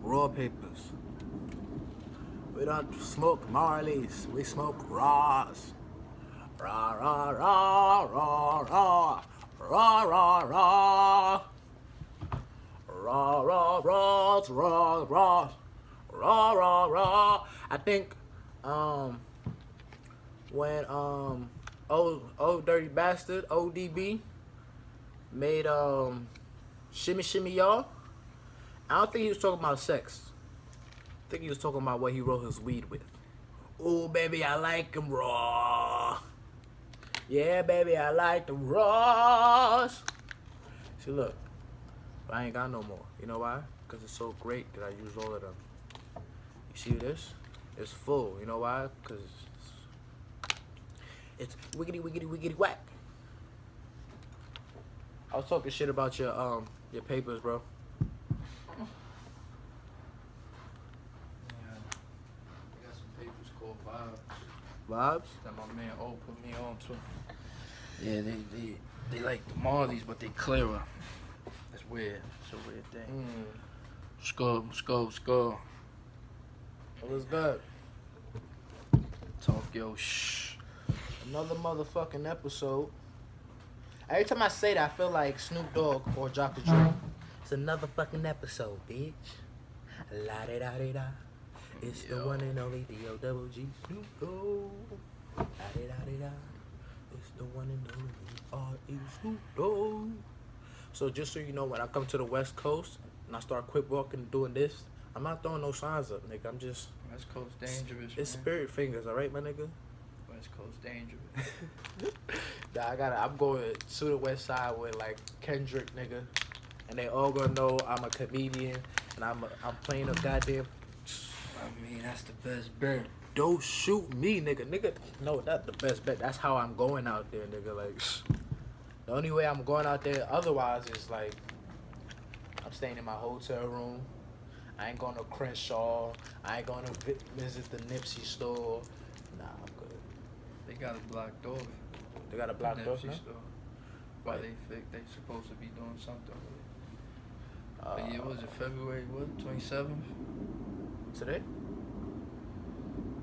raw papers. We don't smoke Marleys, we smoke raws. Raw, raw, raw, raw, raw, raw, raw, raw. Raw, raw, raw, raw, raw, raw, raw, raw. I think, when, old dirty bastard, ODB, made, Shimmy Shimmy Y'all, I don't think he was talking about sex. I think he was talking about what he rolled his weed with. Ooh, baby, I like 'em raw. Yeah, baby, I like them raws. See, look, I ain't got no more. You know why? Because it's so great that I use all of them. You see this? It's full. You know why? Because it's wiggity, wiggity, wiggity, whack. I was talking shit about your papers, bro. Vibes? That my man O put me on to. Yeah, they like the Marleys, but they clearer. It's weird. It's a weird thing. Skull. What's good? Tokyo, shh. Another motherfucking episode. Every time I say that, I feel like Snoop Dogg or Dr. Dre. It's another fucking episode, bitch. La da da da da. It's the one and only D-O-double-G Snoop Dogg. La da da da da. It's the one and only R.E. Snoop Dogg. So just so you know, when I come to the West Coast and I start quick walking and doing this, I'm not throwing no signs up, nigga. I'm just... West Coast dangerous, It's man. spirit fingers, alright, my nigga? West Coast dangerous. I'm going to the West Side with like Kendrick, nigga, and they all gonna know I'm a comedian and I'm playing a goddamn. I mean, that's the best bet. Don't shoot me, nigga. No, that's the best bet. That's how I'm going out there, nigga. Like, the only way I'm going out there otherwise is like I'm staying in my hotel room. I ain't going to Crenshaw. I ain't going to visit the Nipsey store. Nah, I'm good. They got it blocked off. They got a blocked off now? Why Right. they think they supposed to be doing something with it. But yeah, was it February, what, 27th? Today?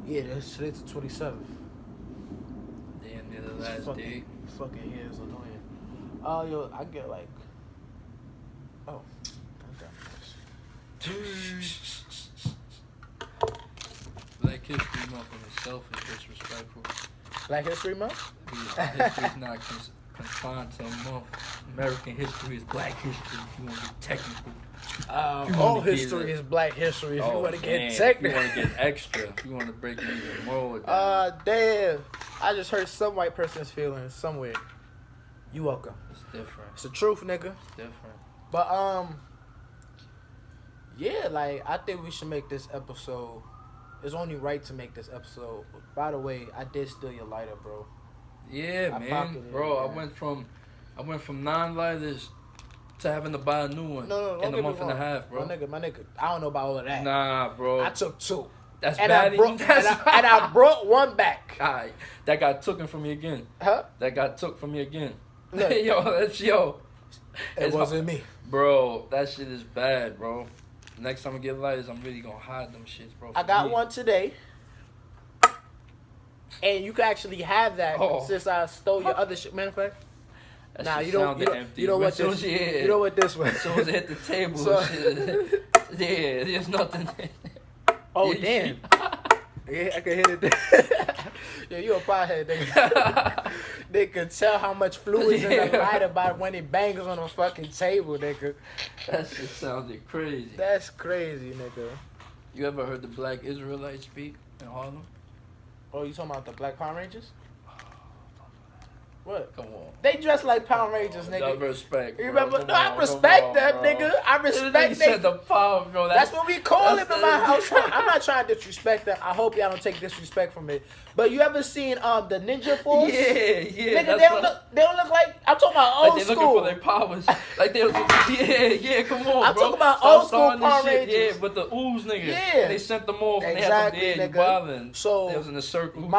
Yeah, today's the 27th. Damn, near the last day. Fucking here is annoying. Oh, yo, I get like... Oh. Black History Month in itself is disrespectful. Black History Month? History's not confined to a month. American history is Black history, if you want to get technical. All history is Black history if you want to get technical. If you want to get extra, if you want to break it even more. Damn. I just hurt some white person's feelings somewhere. You welcome. It's different. It's the truth, nigga. It's different. But, yeah, like, I think we should make this episode. It's only right to make this episode. By the way, I did steal your lighter, bro. Yeah, man. Bro, I went from 9 lighters to having to buy a new one in a month and a half, bro. My nigga, I don't know about all of that. Nah, bro. I took 2. That's and bad. And I brought 1 back. Alright, that got taken from me again. Huh? That got took from me again. Look, It wasn't me. Bro, that shit is bad, bro. Next time I get lighters, I'm really gonna hide them shits, bro. I got one today. And you can actually have that since I stole your other shit. Matter of fact, nah, you don't what this. You know what this was. So it hit the table. Shit. Yeah, there's nothing there. Oh damn. Yeah, I can hit it there. Yeah, you a pothead, nigga. They could tell how much fluid's in the lighter by when it bangs on the fucking table, nigga. That shit sounded crazy. That's crazy, nigga. You ever heard the Black Israelites speak in Harlem? Oh, you talking about the Black Power Rangers? What? Come on. They dress like Power Rangers, nigga. No respect. You remember? No, I respect them, nigga. I respect them. The power, bro. That's what we call it in my household. I'm not trying to disrespect them. I hope y'all don't take disrespect from it. But you ever seen the Ninja Force? Yeah. Nigga, they don't look like. I'm talking about old like school. They looking for their powers. Like they was, yeah. Come on, I'm bro. talking about old school Power Rangers. Yeah, but the ooze nigga. Yeah. They sent them off. Exactly, and they had them there. nigga. So they was in a circle.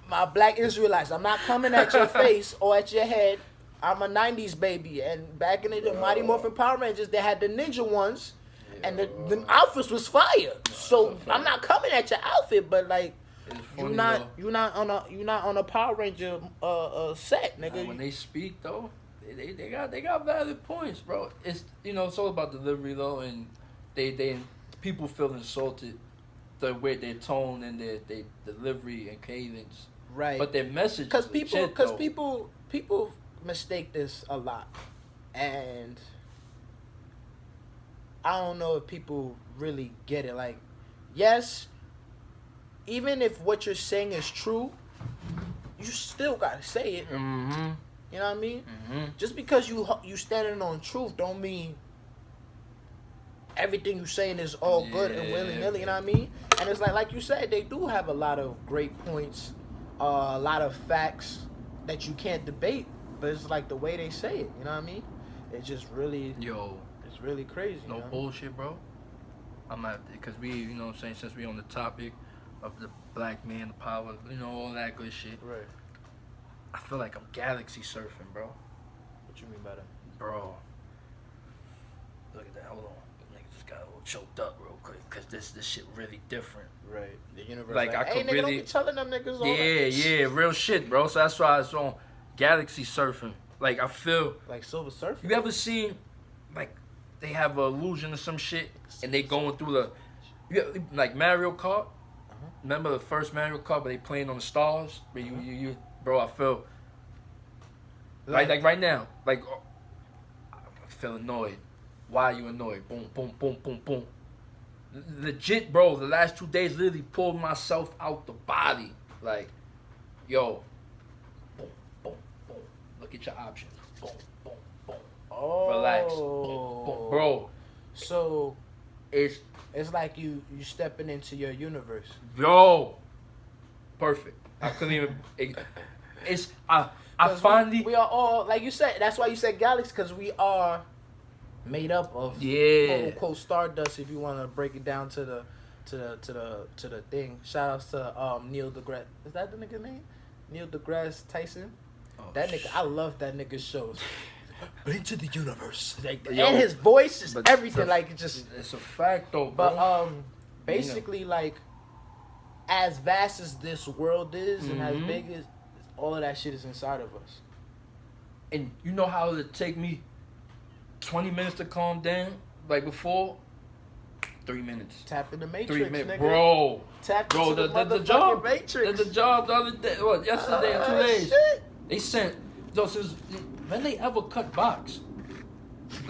My Black Israelites, I'm not coming at your face or at your head. I'm a 90s baby. And back in the Mighty Morphin Power Rangers, they had the ninja ones. Yeah. And the outfits was fire. So I'm not coming at your outfit, but like you're not on a Power Ranger set, nigga. When they speak though, they got valid points, bro. It's it's all about delivery though, and they people feel insulted the way their tone and their delivery and cadence. Right. But their message because people mistake this a lot, and I don't know if people really get it. Like, yes, even if what you're saying is true, you still gotta say it. Mm-hmm. You know what I mean? Mm-hmm. Just because you standing on truth don't mean everything you saying is all good and willy nilly. You know what I mean? And it's like you said, they do have a lot of great points, a lot of facts that you can't debate. But it's like the way they say it. You know what I mean? It's just really It's really crazy. No bullshit, bro. I'm at because we, what I'm saying, since we on the topic of the black man, the power, all that good shit. Right. I feel like I'm galaxy surfing, bro. What you mean by that? Bro. Look at that. Hold on. Nigga just got a little choked up real quick because this shit really different. Right. The universe. Like I could nigga, really. Don't be telling them niggas all that. Yeah, real shit, bro. So that's why it's on galaxy surfing. Like I feel. Like Silver Surfer. You ever seen, like, they have an illusion or some shit and they going through like Mario Kart? Remember the first Mario Kart where they playing on the stars? Where you bro, I feel like right now, like I feel annoyed. Why are you annoyed? Boom, boom, boom, boom, boom. Legit, bro. The last 2 days, literally pulled myself out the body. Like, yo, boom, boom, boom. Look at your options. Boom, boom, boom. Oh, relax, boom, boom, bro. So it's like you stepping into your universe. Yo, perfect. I couldn't even. I finally. We are all, like you said. That's why you said galaxy, because we are made up of quote unquote stardust. If you want to break it down to the thing. Shout outs to Neil deGrasse. Is that the nigga's name? Neil deGrasse Tyson. Oh, that nigga, I love that nigga's shows. But into the universe, like, Yo, and his voice is everything. It's a fact though, bro. But basically, like, as vast as this world is and as big as all of that shit is inside of us. And you know how it'd take me 20 minutes to calm down, like before. 3 minutes. Tap in the Matrix, 3 minutes, nigga. Bro, into the job, Matrix. the job the other day, yesterday, 2 days. Shit. They sent. When they ever cut box?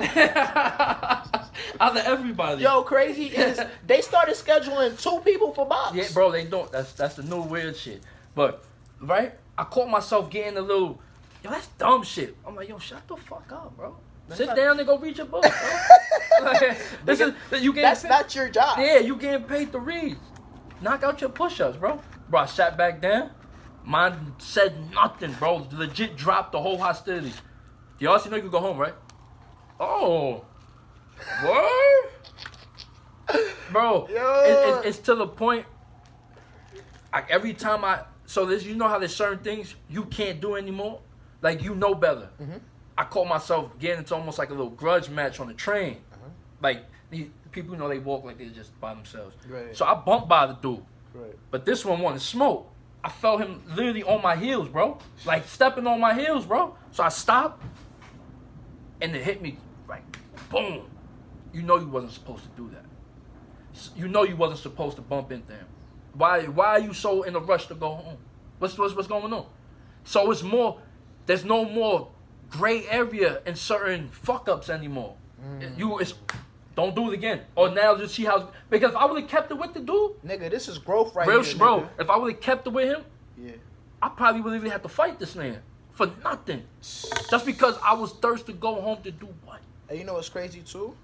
Out of everybody. Yo, crazy is they started scheduling 2 people for box. Yeah, bro, they don't. That's the new weird shit. But right, I caught myself getting a little. Yo, that's dumb shit. I'm like, yo, shut the fuck up, bro. Sit down and go read your book, bro. Like, that's not your job. Yeah, you getting paid to read. Knock out your push-ups, bro. Bro, I sat back down. Mine said nothing, bro. Legit dropped the whole hostility. Y'all see, know you can go home, right? Oh, what? Bro, it's to the point. Like every time you know how there's certain things you can't do anymore. Like you know better. Mm-hmm. I caught myself getting into almost like a little grudge match on the train. Uh-huh. Like these people, they walk like they're just by themselves. Right. So I bumped by the dude. Right. But this one wanted smoke. I felt him literally on my heels, bro. Like stepping on my heels, bro. So I stopped, and it hit me like, boom. You know you wasn't supposed to do that. You know you wasn't supposed to bump into him. Why are you so in a rush to go home? What's going on? So it's more. There's no more gray area in certain fuck ups anymore. Don't do it again. Or now just see how. Because if I would have kept it with the dude, nigga, this is growth right real here, bro. nigga. If I would have kept it with him, yeah, I probably would even have to fight this man for nothing, just because I was thirsty to go home to do what? And you know what's crazy too?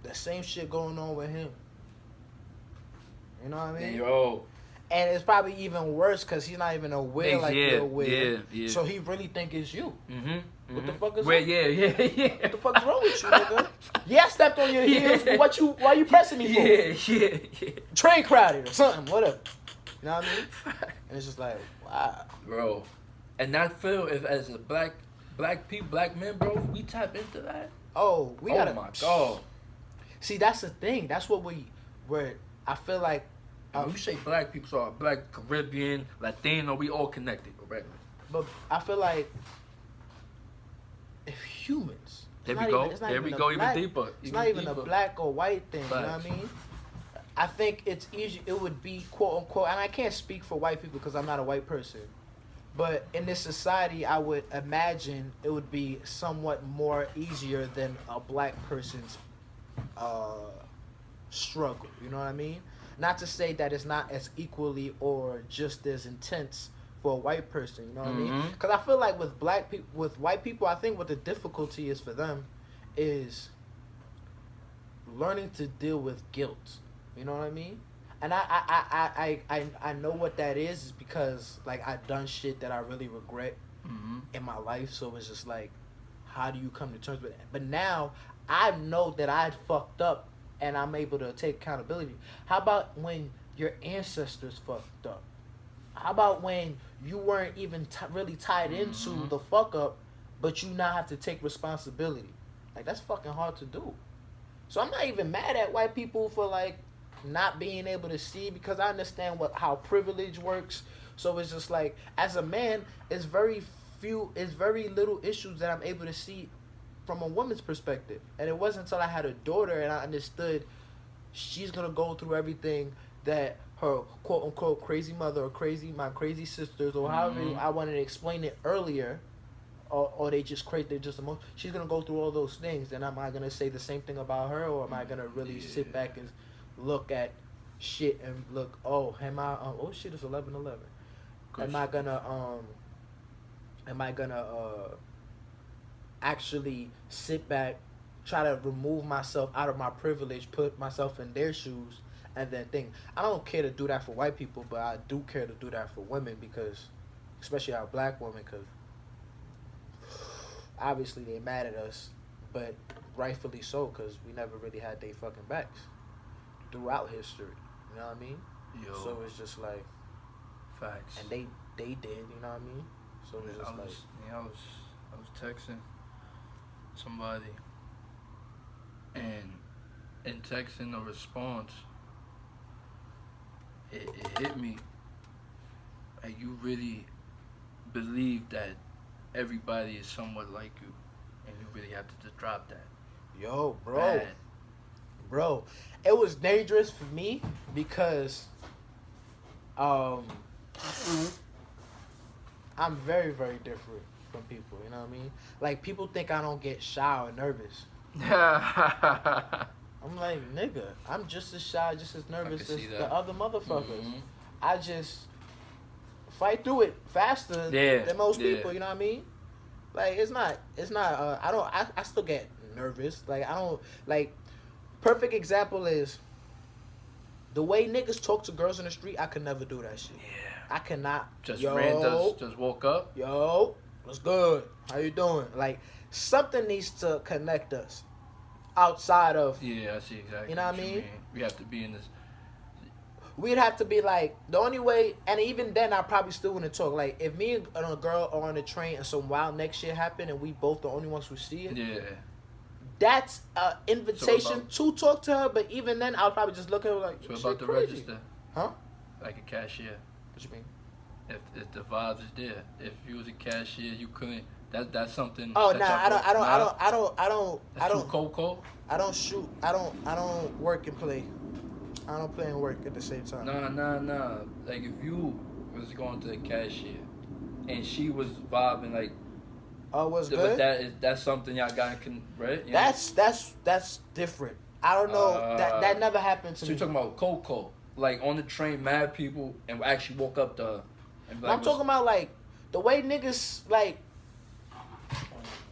The same shit going on with him. You know what I mean? Yo. And it's probably even worse because he's not even aware like you're aware. Yeah. So he really think it's you. Mm-hmm. What the fuck is What the fuck's wrong with you, nigga? Yeah, I stepped on your heels, but why you pressing me for? Yeah. Train crowded or something, whatever. You know what I mean? And it's just like, wow. Bro. And I feel as a black men, bro, we tap into that. Oh, we gotta. Oh my God. See, that's the thing. That's what where I feel like. And when you say black people, so black, Caribbean, Latino, we all connected, right? But I feel like if humans. There we go. There we go. Even deeper. It's not even a black or white thing. Facts. You know what I mean? I think it's easy. It would be quote unquote, and I can't speak for white people because I'm not a white person. But in this society, I would imagine it would be somewhat more easier than a black person's struggle. You know what I mean? Not to say that it's not as equally or just as intense for a white person. You know what I mean? Because I feel like with white people, I think what the difficulty is for them is learning to deal with guilt. You know what I mean? And I know what that is because like I've done shit that I really regret in my life. So it's just like, how do you come to terms with it? But now I know that I fucked up and I'm able to take accountability. How about when your ancestors fucked up? How about when you weren't even really tied into the fuck up, but you now have to take responsibility? Like that's fucking hard to do. So I'm not even mad at white people for like not being able to see because I understand how privilege works. So it's just like as a man, it's very little issues that I'm able to see from a woman's perspective. And it wasn't until I had a daughter and I understood she's gonna go through everything that her quote unquote crazy mother or my crazy sisters or however I wanted to explain it earlier, or they just crazy, they're just emotional. She's gonna go through all those things. And am I gonna say the same thing about her, or am I gonna really sit back and look at shit and look? Oh, am I? Oh shit, it's 11:11. Am I gonna actually sit back, try to remove myself out of my privilege, put myself in their shoes, and then think? I don't care to do that for white people, but I do care to do that for women because, especially our black women, because obviously they mad at us, but rightfully so, because we never really had they fucking backs throughout history. You know what I mean? Yo. So it's just like facts. And they did, you know what I mean? So it's just I was texting somebody, and in texting a response, it hit me. Like you really believe that everybody is somewhat like you, and you really have to just drop that. Yo, bro. Bad. Bro, it was dangerous for me because I'm very, very different from people, you know what I mean? Like, people think I don't get shy or nervous. I'm like, nigga, I'm just as shy, just as nervous as the other motherfuckers. I just fight through it faster than most people, you know what I mean? Like, I still get nervous. Like, I don't, like, perfect example is the way niggas talk to girls in the street. I could never do that shit. Yeah. I cannot. Just woke up. Yo, what's good? How you doing? Like, something needs to connect us outside of. Yeah, I see exactly. You know what I mean? We have to be in this. We'd have to be like, the only way, and even then I probably still wouldn't talk. Like, if me and a girl are on the train and some wild next shit happen and we both the only ones who see it. Yeah. That's an invitation to talk to her, but even then, I'll probably just look at her like, so about the crazy. Register? Huh? Like a cashier. What you mean? If the vibes is there, if you was a cashier, you couldn't. That's something. Oh no, I don't. Coco. I don't shoot. I don't work and play. I don't play and work at the same time. Nah. Like if you was going to the cashier, and she was vibing like. Oh, what's good? That's something y'all got right? You That's different. I don't know. That never happened to me. So you're talking about Coco, like on the train, mad people, and actually woke up and I'm talking about like the way niggas like.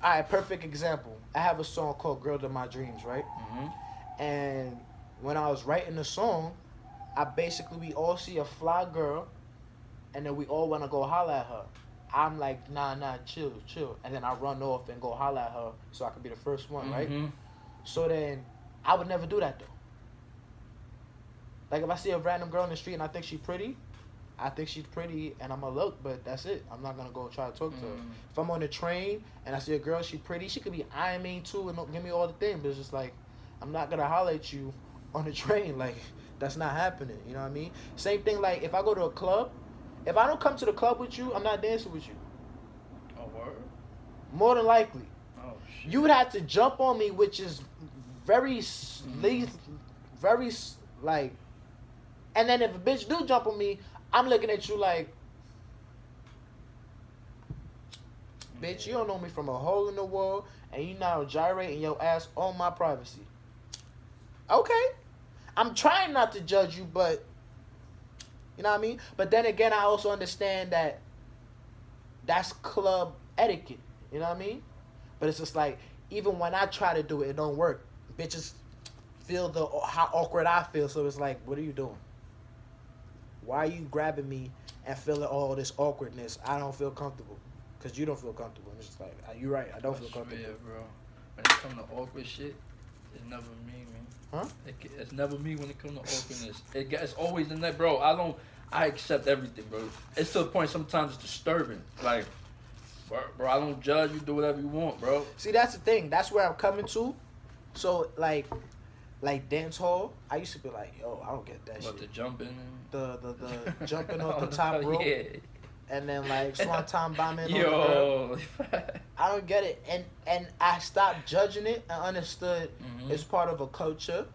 All right, perfect example. I have a song called "Girl to My Dreams," right? Mm-hmm. And when I was writing the song, we all see a fly girl, and then we all want to go holler at her. I'm like, nah, chill. And then I run off and go holler at her so I can be the first one, right? So then, I would never do that, though. Like, if I see a random girl in the street and I think she's pretty, and I'm going to look, but that's it. I'm not going to go try to talk to her. If I'm on the train and I see a girl, she's pretty, she could be eyeing me, too, and give me all the things, but it's just like, I'm not gonna holler at you on the train. Like, that's not happening. You know what I mean? Same thing. Like, if I go to a club, if I don't come to the club with you, I'm not dancing with you. Oh, word? More than likely, Oh, shit. you would have to jump on me, which is very, very like. And then if a bitch do jump on me, I'm looking at you like, bitch, you don't know me from a hole in the wall, and you now gyrating your ass on my privacy. Okay, I'm trying not to judge you, but you know what I mean. But then again, I also understand that that's club etiquette. You know what I mean? But it's just like, even when I try to do it, it don't work. Bitches feel how awkward I feel, so it's like, what are you doing? Why are you grabbing me and feeling all this awkwardness? I don't feel comfortable. Because you don't feel comfortable. And it's just like, you're right, I don't feel comfortable. Yeah, bro. When it comes to awkward shit, it's never me, man. Huh? It's never me when it comes to awkwardness. It's always in that, bro. I accept everything, bro. It's to the point sometimes it's disturbing. Like, bro, I don't judge. You do whatever you want, bro. See, that's the thing. That's where I'm coming to. So, like dance hall, I used to be like, yo, I don't get that shit. But the jumping. The jumping off the top rope. Yeah. And then like swanton bombing. Yo. I don't get it. And I stopped judging it and understood it's part of a culture.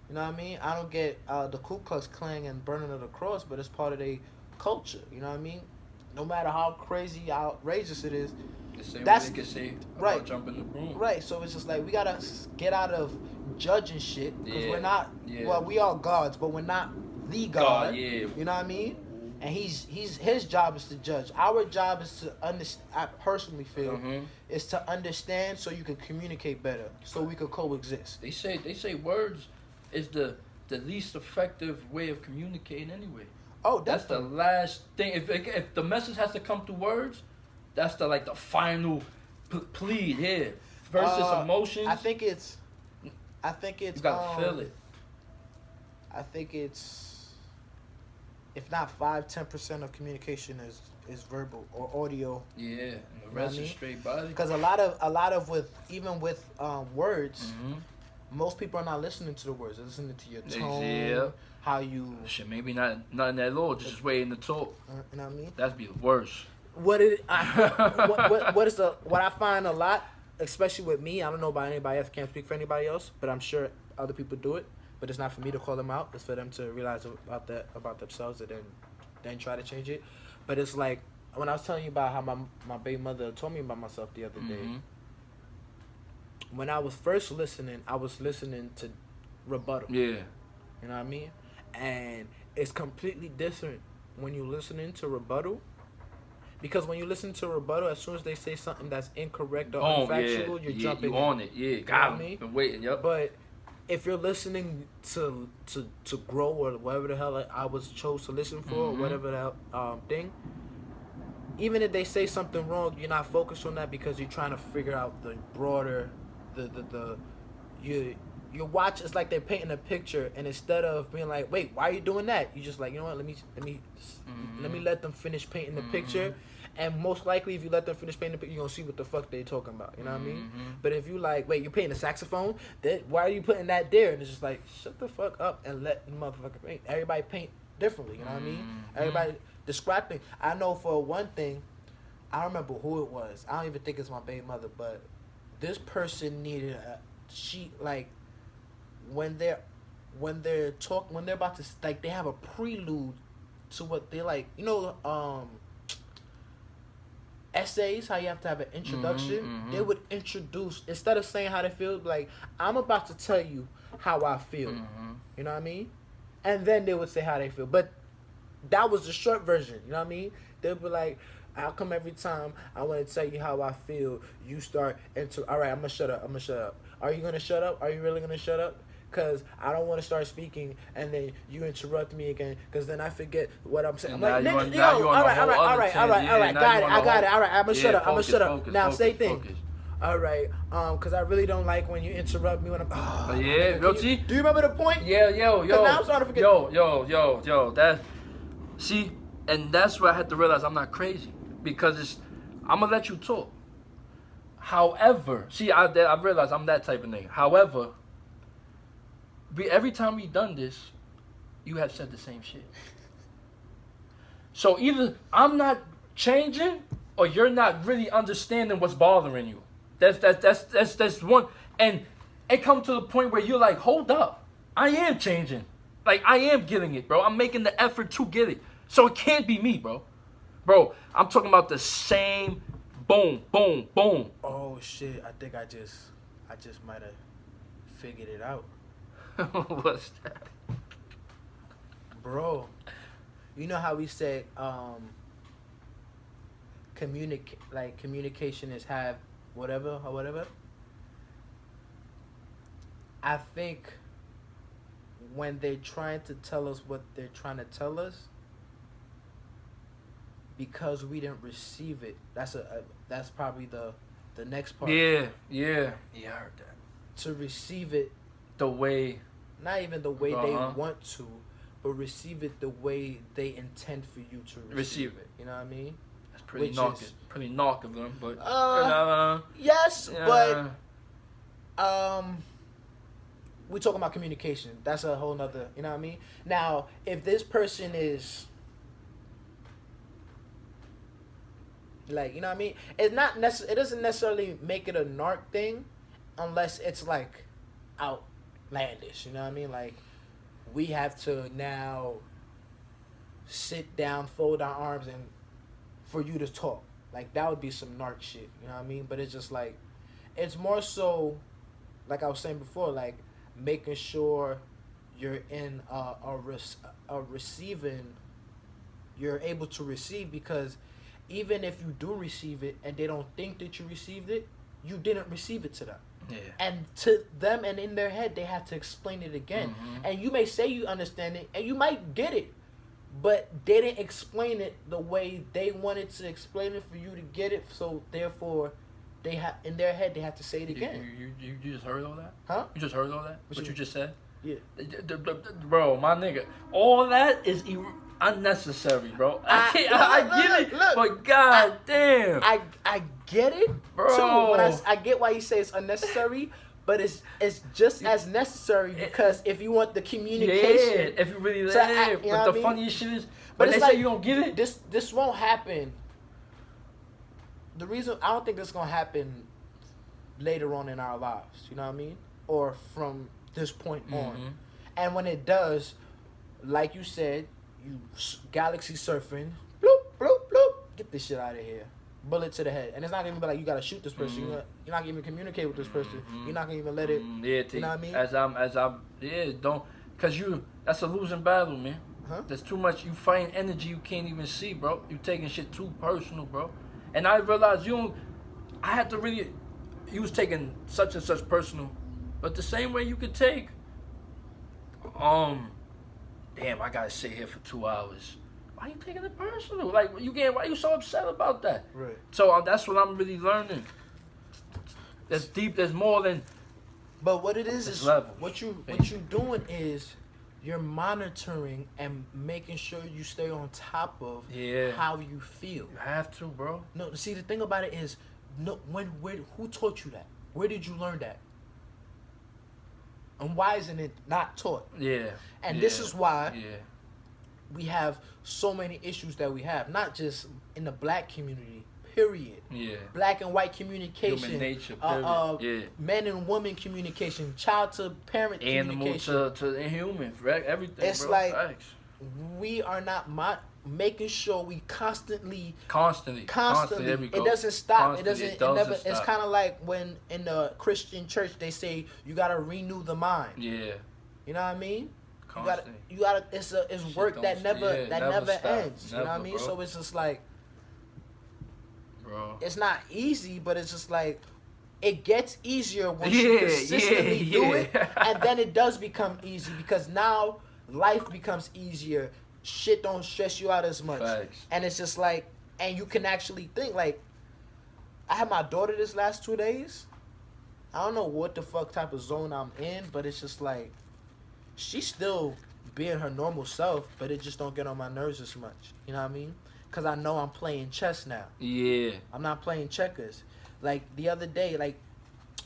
You know what I mean? I don't get the Ku Klux Klan and burning of the cross, but it's part of their culture. You know what I mean? No matter how crazy, outrageous it is. The same That's way they can say about right. jumping the broom. Right, so it's just like we gotta get out of judging shit because we're not. Yeah. Well, we are gods, but we're not the God. Yeah. You know what I mean? And his job is to judge. Our job is to understand. I personally feel is to understand so you can communicate better, so we could coexist. They say words is the least effective way of communicating anyway. Oh, that's the last thing. If the message has to come through words, that's the final plead here versus emotions. I think it's. You gotta feel it. I think it's. If not 5-10% of communication is verbal or audio. Yeah, and the rest is straight body. Because a lot of with words, most people are not listening to the words. They're listening to your tone, how you. Shit, maybe not in that law. Just waiting to talk. You know what I mean? That'd be the worst. What I find a lot, especially with me. I don't know about anybody else. Can't speak for anybody else, but I'm sure other people do it. But it's not for me to call them out. It's for them to realize about themselves and then try to change it. But it's like when I was telling you about how my baby mother told me about myself the other day. When I was first listening, I was listening to rebuttal. Yeah. You know what I mean? And it's completely different when you're listening to rebuttal. Because when you listen to rebuttal, as soon as they say something that's incorrect or unfactual, you're jumping. You on it. Yeah, got me. Been waiting, yep. But if you're listening to grow or whatever the hell I was chose to listen for or whatever that thing, even if they say something wrong, you're not focused on that because you're trying to figure out the broader, you watch. It's like they're painting a picture, and instead of being like, wait, why are you doing that? You just like, you know what? Let me let them finish painting the picture. And most likely, if you let them finish painting the picture, you're going to see what the fuck they talking about. You know what I mean? But if you like, wait, you're painting a saxophone? Why are you putting that there? And it's just like, shut the fuck up and let the motherfucker paint. Everybody paint differently. You know what I mean? Everybody describe things. I know for one thing, I don't remember who it was. I don't even think it's my baby mother, but this person needed when they're about to, like, they have a prelude to what they like, essays, how you have to have an introduction. They would introduce, instead of saying how they feel, like, I'm about to tell you how I feel. You know what I mean? And then they would say how they feel. But that was the short version. You know what I mean? They'd be like, how come every time I want to tell you how I feel, you start all right, I'm going to shut up. Are you going to shut up? Are you really going to shut up? Because I don't want to start speaking and then you interrupt me again because then I forget what I'm saying. I'm like, nigga, all right, got it. All right, I'm going to shut up. Now, say things. All right, because I really don't like when you interrupt me when I'm... do you remember the point? Yeah, yo. Because now I'm starting to forget. Yo. And that's where I had to realize I'm not crazy. Because I'm going to let you talk. However, I realized I'm that type of nigga. However, every time we done this, you have said the same shit. So either I'm not changing, or you're not really understanding what's bothering you. That's one. And it comes to the point where you're like, hold up, I am changing. Like, I am getting it, bro. I'm making the effort to get it. So it can't be me, bro. Bro, I'm talking about the same boom, boom, boom. Oh shit! I think I just might have figured it out, What's that? bro. You know how we said communication is have whatever or whatever. I think when they're trying to tell us what they're trying to tell us, because we didn't receive it, that's probably the next part. Yeah, I heard that. To receive it, The way, not even the way they Uh-huh. want to, but receive it the way they intend for you to receive it. You know what I mean? that's pretty Which knock is- pretty knock of them, but Yes, yeah. but we talking about communication. That's a whole nother, you know what I mean? Now, if this person is like, you know what I mean? It's not it doesn't necessarily make it a narc thing unless it's like outlandish, you know what I mean? Like, we have to now sit down, fold our arms, and for you to talk. Like, that would be some narc shit, you know what I mean? But it's just like, it's more so, like I was saying before, like making sure you're in a receiving, you're able to receive, because even if you do receive it and they don't think that you received it, you didn't receive it to them. Yeah. And to them, and in their head, they have to explain it again. Mhm. And you may say you understand it, and you might get it, but they didn't explain it the way they wanted to explain it for you to get it. So therefore, they have in their head they have to say it again. You just heard all that? Huh? You just heard all that? What What you you just said? Yeah. Bro, my nigga, all that is unnecessary, bro. I get it, look, but god damn. I get it, Bro. too. When I get why you say it's unnecessary, but it's just as necessary, because if you want the communication, if you really to act, you know but what the I mean? funniest shit is, But when it's they like, say you don't get it, this won't happen. The reason I don't think this is gonna happen later on in our lives, you know what I mean, or from this point on. Mhm. And when it does, like you said, you galaxy surfing, bloop bloop bloop, get this shit out of here, bullet to the head, and it's not even like you gotta shoot this person. Mhm. You're not gonna even communicate with this person. Mhm. You're not gonna even let it. Yeah, You know what I mean? As I'm, don't, cause that's a losing battle, man. Huh? There's too much. You fighting energy you can't even see, bro. You taking shit too personal, bro. And I realized I had to really. You was taking such and such personal, but the same way you could take. Damn, I gotta sit here for 2 hours. Why you taking it personal? Like, why you so upset about that? Right. So that's what I'm really learning. There's deep. There's more than. But what it is It's levels, what you baby. doing is you're monitoring and making sure you stay on top of Yeah. how you feel. You have to, bro. No, see, the thing about it is, no, who taught you that? Where did you learn that? And why isn't it not taught? Yeah. And this is why Yeah. we have so many issues that we have, not just in the black community, period. Yeah. Black and white communication, Human nature, period. Yeah. men and woman communication, child to parent Animal communication. to inhuman, right? Everything. It's bro. like- Facts. We are not making sure we constantly. Constantly. There we go. It doesn't stop. Constantly. It never. It's stop. kind of like when in the Christian church they say you gotta renew the mind. Yeah. You know what I mean? Constantly. You gotta. It's work don't that st- never yeah, never stop. ends. You know what I Never, mean? bro. So it's just like, Bro. it's not easy, but it's just like it gets easier once Yeah, you consistently do yeah. it, and then it does become easy, because now life becomes easier. Shit don't stress you out as much. Facts. And it's just like, and you can actually think, like, I had my daughter this last 2 days. I don't know what the fuck type of zone I'm in, but it's just like, she's still being her normal self, but it just don't get on my nerves as much. You know what I mean? Because I know I'm playing chess now. Yeah. I'm not playing checkers. Like, the other day, like,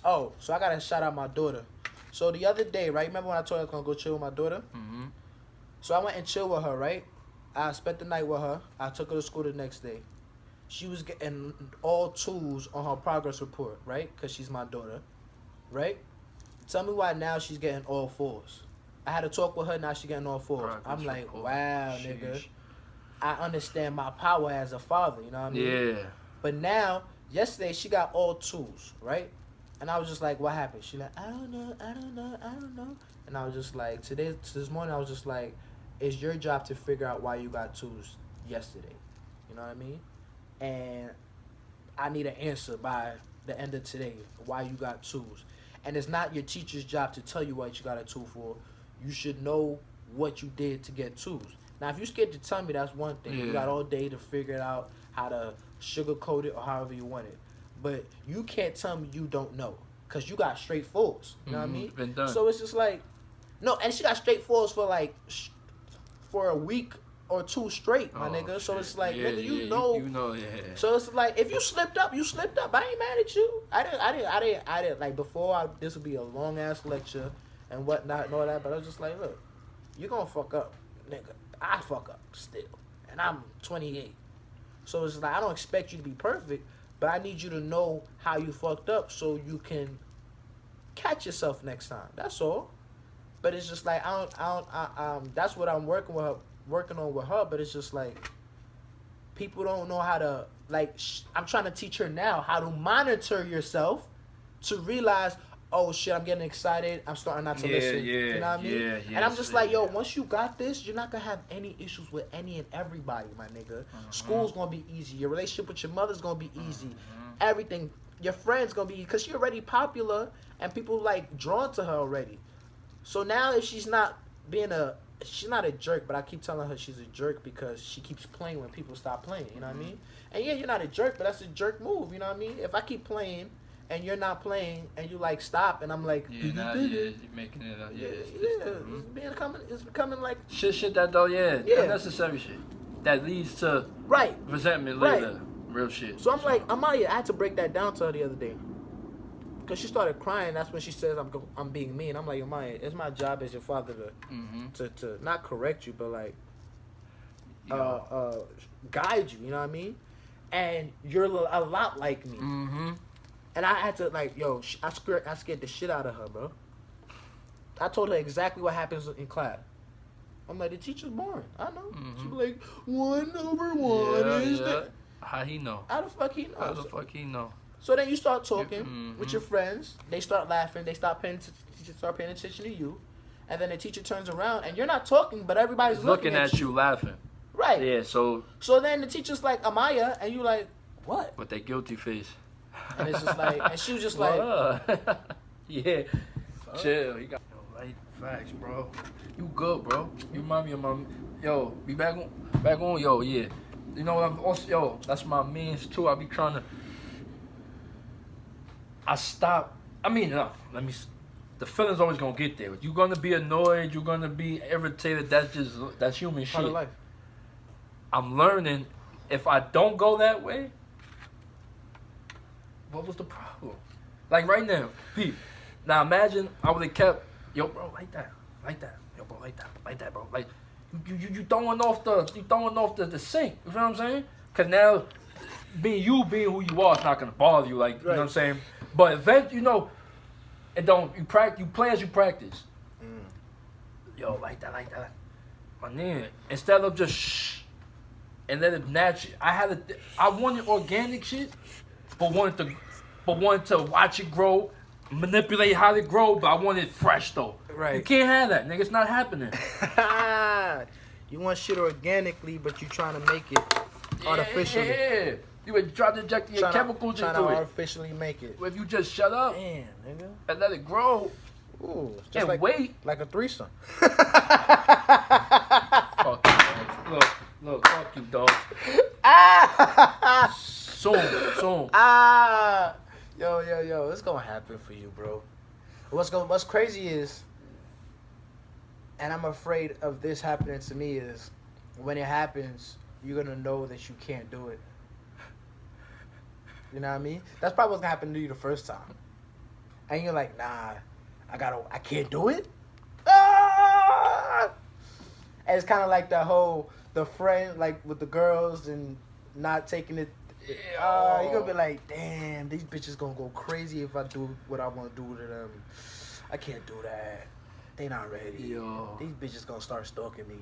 oh, so I got to shout out my daughter. So the other day, right? Remember when I told you I was gonna go chill with my daughter? Mm-hmm. So I went and chilled with her, right? I spent the night with her. I took her to school the next day. She was getting all twos on her progress report, right? Because she's my daughter, right? Tell me why now she's getting all fours. I had to talk with her, now she's getting all fours. Progress I'm like, report. wow, Sheesh. nigga. I understand my power as a father, you know what I mean? Yeah. But now, yesterday, she got all twos, right? And I was just like, what happened? She like, I don't know. And I was just like, this morning, I was just like, it's your job to figure out why you got twos yesterday. You know what I mean? And I need an answer by the end of today, why you got twos. And it's not your teacher's job to tell you what you got a two for. You should know what you did to get twos. Now, if you're scared to tell me, that's one thing. Yeah. You got all day to figure out how to sugarcoat it or however you want it. But you can't tell me you don't know, because you got straight fours. You know what I mean? Been done. So it's just like, no, and she got straight fours for like, for a week or two straight, my nigga. So shit. it's like, Yeah, nigga, yeah, you know. You know, yeah. So it's like, if you slipped up, you slipped up. I ain't mad at you. I didn't like before. This would be a long ass lecture and whatnot and all that. But I was just like, look, you gonna fuck up, nigga. I fuck up still, and I'm 28. So it's like, I don't expect you to be perfect, but I need you to know how you fucked up so you can catch yourself next time. That's all. But it's just like, that's what I'm working on with her. But it's just like, people don't know how to, like, I'm trying to teach her now how to monitor yourself to realize, oh shit, I'm getting excited, I'm starting not to listen. You know what I mean? Yeah, and I'm just like, yo, once you got this, you're not gonna have any issues with any and everybody, my nigga. School's gonna be easy. Your relationship with your mother's gonna be easy. Everything. Your friends gonna be, because she's already popular and people like drawn to her already. So now if she's not she's not a jerk, but I keep telling her she's a jerk because she keeps playing when people stop playing, you know what I mean? And yeah, you're not a jerk, but that's a jerk move, you know what I mean? If I keep playing and you're not playing and you like stop and I'm like, you're making it up. It's becoming like Shit that though, unnecessary shit that leads to resentment later. Real shit. So I'm like, Amaya, I had to break that down to her the other day. Because she started crying. That's when she says I'm being mean. I'm like, Amaya, it's my job as your father to not correct you, but like guide you. You know what I mean? And you're a lot like me. And I had to like, yo, I scared the shit out of her, bro. I told her exactly what happens in class. I'm like, the teacher's boring. I know. She be like, 1/1 is that. How he know? How the fuck he know? How the fuck he know? So then you start talking with your friends. They start laughing. They start paying attention to you. And then the teacher turns around and you're not talking, but everybody's looking at you laughing. Right. Yeah, so then the teacher's like, Amaya, and you like, what? With that guilty face. And it's just like, and she was just like, yeah. Chill. You got right facts, bro. You good, bro. You remind me of my yo. Be back on, yo. Yeah. You know what I'm also, yo. That's my means too. I be trying to. I stop. I mean, no. The feeling's always gonna get there. You're gonna be annoyed. You're gonna be irritated. That's human shit. part of life. I'm learning. If I don't go that way, what was the problem? Like right now, Pete. Now imagine I would have kept, yo, bro, like that, yo, bro, like that, bro. Like you throwing off the sink. You feel what I'm saying? Cause now, being who you are, it's not gonna bother you. Like you know what I'm saying. But eventually, you know, it don't. You play as you practice. Yo, like that. My nigga, instead of just shh and let it naturally. I wanted organic shit, but wanted to watch it grow, manipulate how it grow. But I want it fresh though. Right. You can't have that, nigga. It's not happening. You want shit organically, but you trying to make it artificially. Yeah. You would try to inject your chemicals into it. Trying to artificially make it. If you just shut up, damn, nigga, and let it grow. Ooh, just and like, wait. Like a threesome. Fuck you, dogs. Look, fuck you, dogs. Soon. Yo, it's gonna happen for you, bro. What's crazy is, and I'm afraid of this happening to me, is when it happens, you're gonna know that you can't do it. You know what I mean? That's probably what's gonna happen to you the first time. And you're like, nah, I can't do it. Ah! And it's kind of like the friend, like with the girls and not taking it. You're gonna be like, damn, these bitches gonna go crazy if I do what I want to do to them. I can't do that. They not ready. Yo. These bitches gonna start stalking me,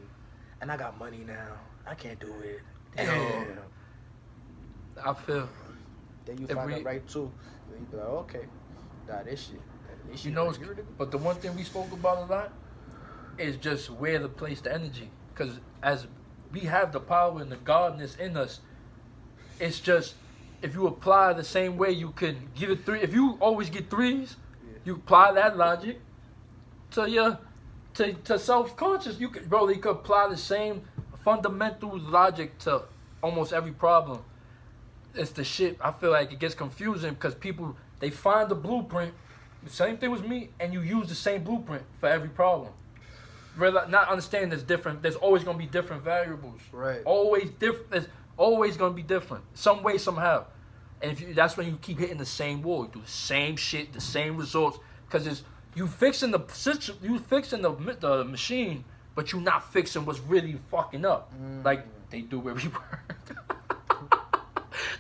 and I got money now. I can't do it. Yo. Damn. I feel. Then you find it right too. And you be like, okay, nah, this shit. You know, but the one thing we spoke about a lot is just where to place the energy. Because as we have the power and the godness in us, it's just if you apply the same way, you can give it 3. If you always get 3s, you apply that logic to your to self-conscious. You could apply the same fundamental logic to almost every problem. It's the shit. I feel like it gets confusing because people, they find the blueprint. The same thing with me, and you use the same blueprint for every problem. Not understanding there's different. There's always gonna be different variables. Right. Always different. There's always gonna be different, some way, somehow. And that's when you keep hitting the same wall. You do the same shit, the same results, because it's you fixing the machine, but you're not fixing what's really fucking up. Like they do where we were.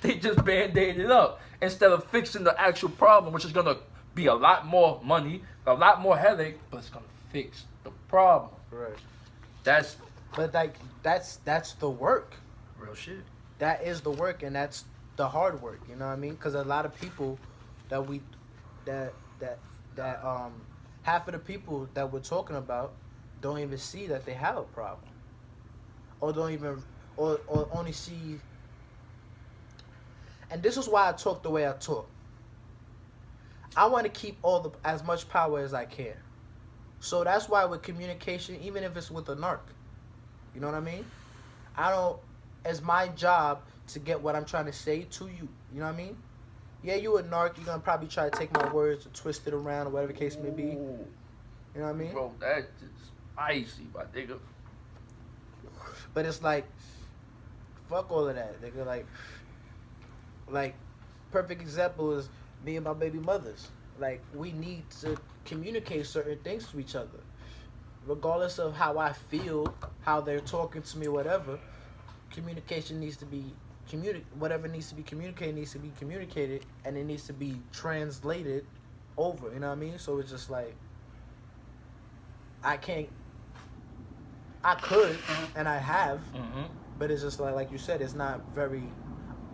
They just band-aid it up instead of fixing the actual problem, which is gonna be a lot more money, a lot more headache, but it's gonna fix the problem. Right. That's the work. real shit. That is the work, and that's the hard work. You know what I mean? Because a lot of people that half of the people that we're talking about don't even see that they have a problem, or don't even or only see. And this is why I talk the way I talk. I want to keep as much power as I can. So that's why with communication, even if it's with a narc, you know what I mean? It's my job to get what I'm trying to say to you. You know what I mean? Yeah, you a narc, you're going to probably try to take my words and twist it around or whatever the case may be. You know what I mean? Bro, that's just icy, my nigga. But it's like, fuck all of that, nigga. Like, perfect example is me and my baby mothers. Like, we need to communicate certain things to each other. Regardless of how I feel, how they're talking to me, whatever, communication needs to be whatever needs to be communicated, and it needs to be translated over, you know what I mean? So it's just like, I could, and I have, but it's just like you said, it's not very,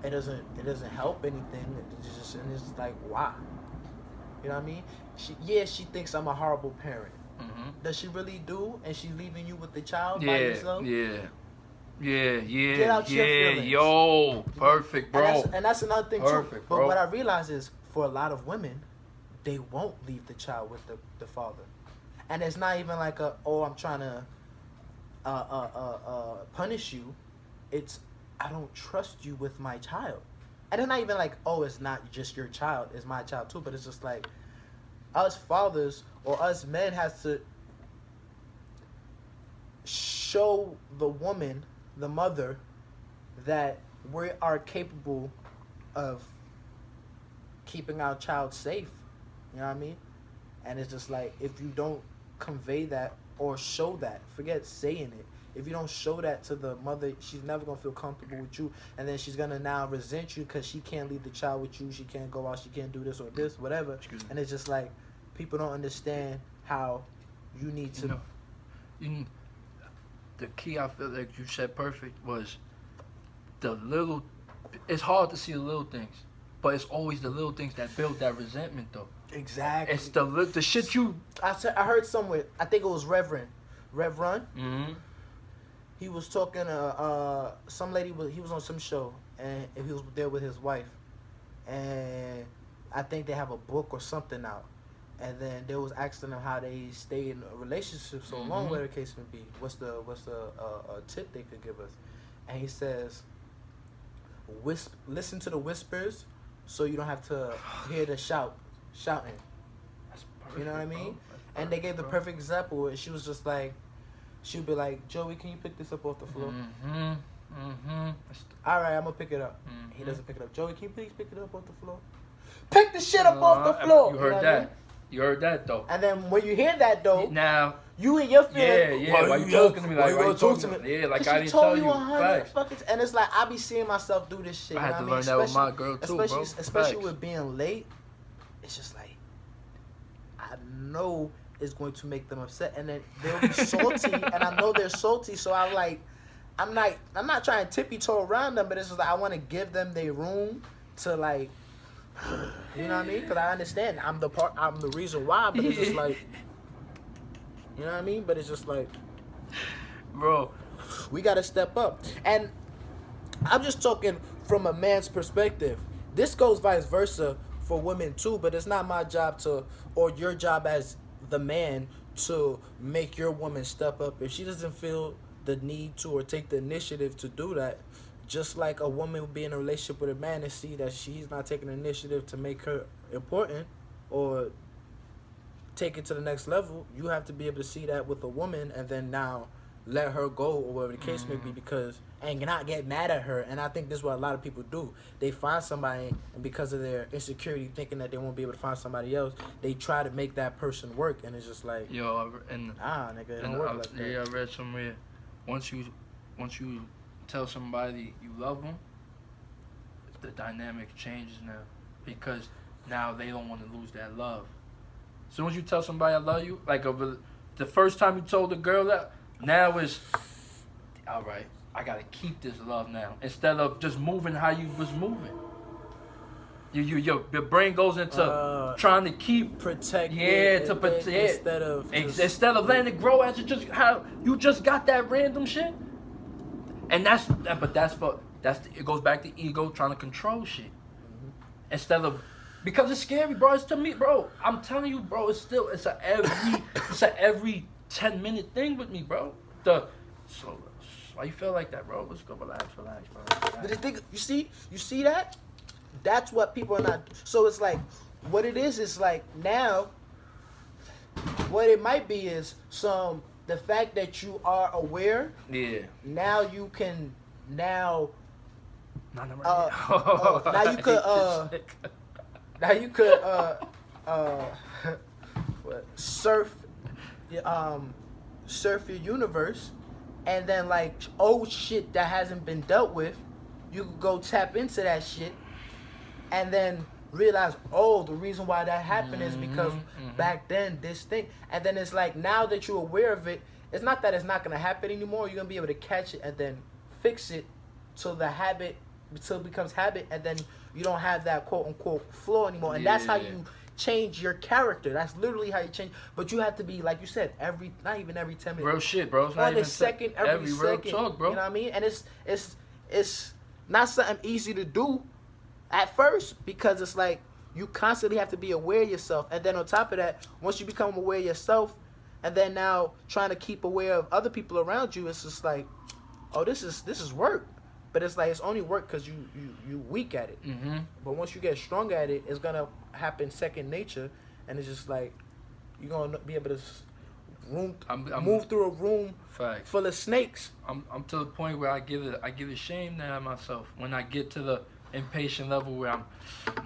it doesn't help anything. It's like, why? You know what I mean? She thinks I'm a horrible parent. Does she really do? And she's leaving you with the child by yourself? Yeah. Get out your feelings. Yo, perfect, bro. And that's another thing perfect, too. But bro. what I realize is, for a lot of women, they won't leave the child with the father. And it's not even like I'm trying to punish you. It's, I don't trust you with my child. And it's not even like, it's not just your child, it's my child too. But it's just like, us fathers or us men has to show the woman, the mother, that we are capable of keeping our child safe. You know what I mean? And it's just like, if you don't convey that or show that, forget saying it. If you don't show that to the mother, she's never going to feel comfortable with you. And then she's going to now resent you because she can't leave the child with you. She can't go out. She can't do this or this, whatever. And it's just like, people don't understand how you need to... The key, I feel like you said perfect, was the little... It's hard to see the little things, but it's always the little things that build that resentment, though. Exactly. It's the shit you... I heard somewhere, I think it was Rev Run. He was talking to some lady. He was on some show, and he was there with his wife, and I think they have a book or something out. And then they was asking them how they stay in a relationship so long, whatever the case may be. What's the tip they could give us? And he says, listen to the whispers, so you don't have to hear the shouting. That's perfect, You know what I mean? Bro. And they gave the perfect example. And she was just like, she would be like, Joey, can you pick this up off the floor? All right, I'm gonna pick it up. He doesn't pick it up. Joey, can you please pick it up off the floor? Pick the shit up off the floor. You heard that? You heard that though. And then when you hear that though, Now, you and your feeling. yeah. Why you talking to me like? Why you talking to me? Yeah, like I didn't tell you. Facts. And it's like I be seeing myself do this shit. I had to learn that with my girl too, bro. Especially with being late. It's just like I know it's going to make them upset, and then they'll be salty, and I know they're salty. So I'm not trying to tippy toe around them, but it's just like I want to give them their room to like, you know what I mean? Because I understand I'm the reason why, but it's just like, you know what I mean? But it's just like, bro, we gotta step up, and I'm just talking from a man's perspective. This goes vice versa for women too, but it's not my job or your job as the man to make your woman step up if she doesn't feel the need to or take the initiative to do that. Just like a woman would be in a relationship with a man and see that she's not taking the initiative to make her important or take it to the next level, you have to be able to see that with a woman and then now let her go or whatever the case may be, because and not get mad at her. And I think this is what a lot of people do. They find somebody, and because of their insecurity, thinking that they won't be able to find somebody else, they try to make that person work, and it's just like, nigga, it don't work like that. Yeah, I read somewhere, once you tell somebody you love them, the dynamic changes now, because now they don't want to lose that love. As soon as you tell somebody I love you, like the first time you told the girl that, now it's all right. I gotta keep this love now, instead of just moving how you was moving. Your brain goes into trying to keep protect. instead of letting it grow as it just how you just got that random shit. And it goes back to ego trying to control shit. Instead of, because it's scary, bro. It's to me, bro. I'm telling you, bro. It's a every 10-minute thing with me, bro. So why you feel like that, bro? Let's go relax, bro. But the thing, you see that? That's what people are not. So it's like, what it is like now. What it might be is the fact that you are aware. Yeah. Now you can now. Now you could surf your universe, and then like old shit that hasn't been dealt with, you could go tap into that shit, and then realize, oh, the reason why that happened is because back then this thing, and then it's like now that you're aware of it, it's not that it's not gonna happen anymore. You're gonna be able to catch it and then fix it till it becomes habit, and then you don't have that quote unquote flaw anymore, and that's how you change your character. That's literally how you change. But you have to be, like you said, not even every 10 minutes. Real shit, bro. It's not even second, every real second, talk, bro. You know what I mean? And it's not something easy to do at first, because it's like you constantly have to be aware of yourself, and then on top of that, once you become aware of yourself, and then now trying to keep aware of other people around you, it's just like, oh, this is work. But it's like, it's only work because you weak at it. But once you get strong at it, it's gonna happen second nature, and it's just like you're gonna be able to move through a room full of snakes. I'm to the point where I give it shame now myself when I get to the impatient level where I'm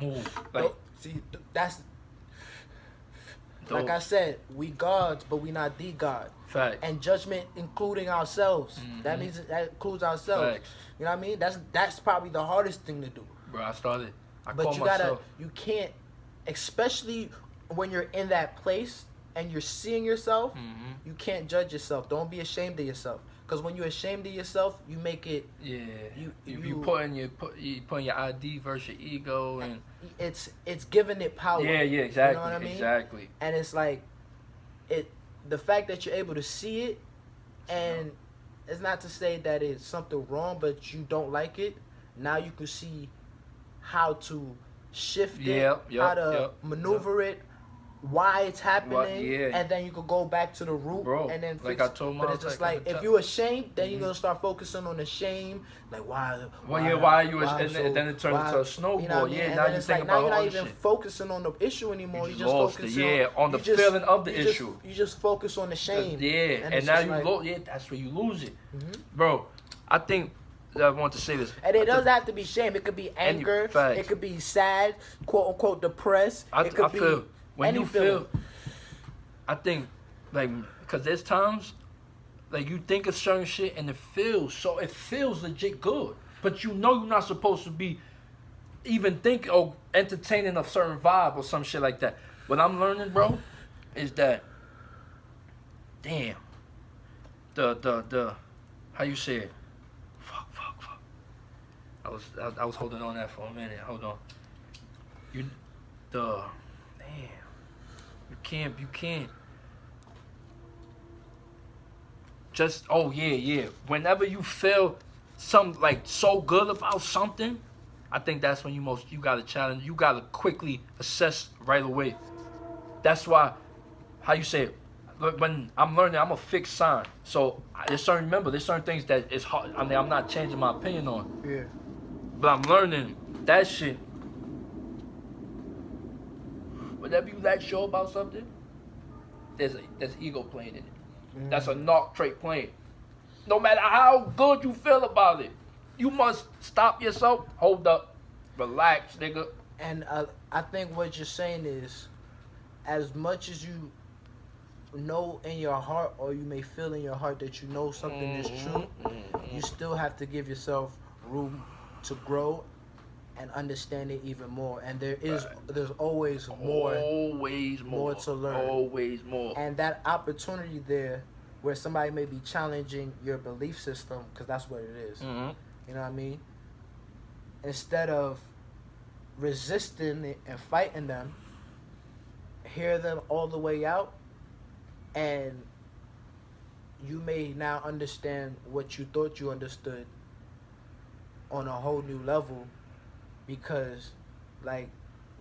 moved. Like, that's like I said, we gods, but we not the God. Fact. And judgment including ourselves. That means that includes ourselves. Facts. You know what I mean? That's probably the hardest thing to do. Bro, But you can't, especially when you're in that place and you're seeing yourself, you can't judge yourself. Don't be ashamed of yourself. Because when you're ashamed of yourself, you make it. Yeah. You putting your ID versus your ego, and it's giving it power. Yeah, exactly. You know what I mean? Exactly. And it's like the fact that you're able to see it, and it's not to say that it's something wrong, but you don't like it. Now you can see how to shift it, how to maneuver it, why it's happening, and then you could go back to the root, and then fix. Like I told but it's just like if you're ashamed, then you're gonna start focusing on the shame, like why are you ashamed? And then it turns into a snowball. You know what I mean? Yeah, now you think about now you're not even shit. focusing on the issue anymore. You just focusing on the feeling of the issue. You just focus on the shame. And now that's where you lose it, bro. I think I want to say this. And it doesn't have to be shame. It could be anger. It could be sad, quote unquote depressed. It could be when Any you feeling. feel, I think, like, because there's times, like, you think of certain shit and it feels legit good. But you know you're not supposed to be even thinking or entertaining a certain vibe or some shit like that. What I'm learning, bro, is that, damn, the how you say it? Fuck. I was holding on that for a minute. Hold on. You can't. Just yeah. Whenever you feel some like so good about something, I think that's when you gotta challenge. You gotta quickly assess right away. That's why, how you say it? When I'm learning, I'm a fixed sign. So there's certain things that is hard. I mean, I'm not changing my opinion on. Yeah. But I'm learning that shit. Whenever you let show about something, there's ego playing in it. That's a narc trait playing. No matter how good you feel about it, you must stop yourself. Hold up, relax, nigga. And I think what you're saying is, as much as you know in your heart, or you may feel in your heart that you know something is true, you still have to give yourself room to grow and understand it even more. And there's always more to learn. Always more. And that opportunity there, where somebody may be challenging your belief system, because that's what it is. Mm-hmm. You know what I mean? Instead of resisting it and fighting them, hear them all the way out, and you may now understand what you thought you understood on a whole new level, because, like,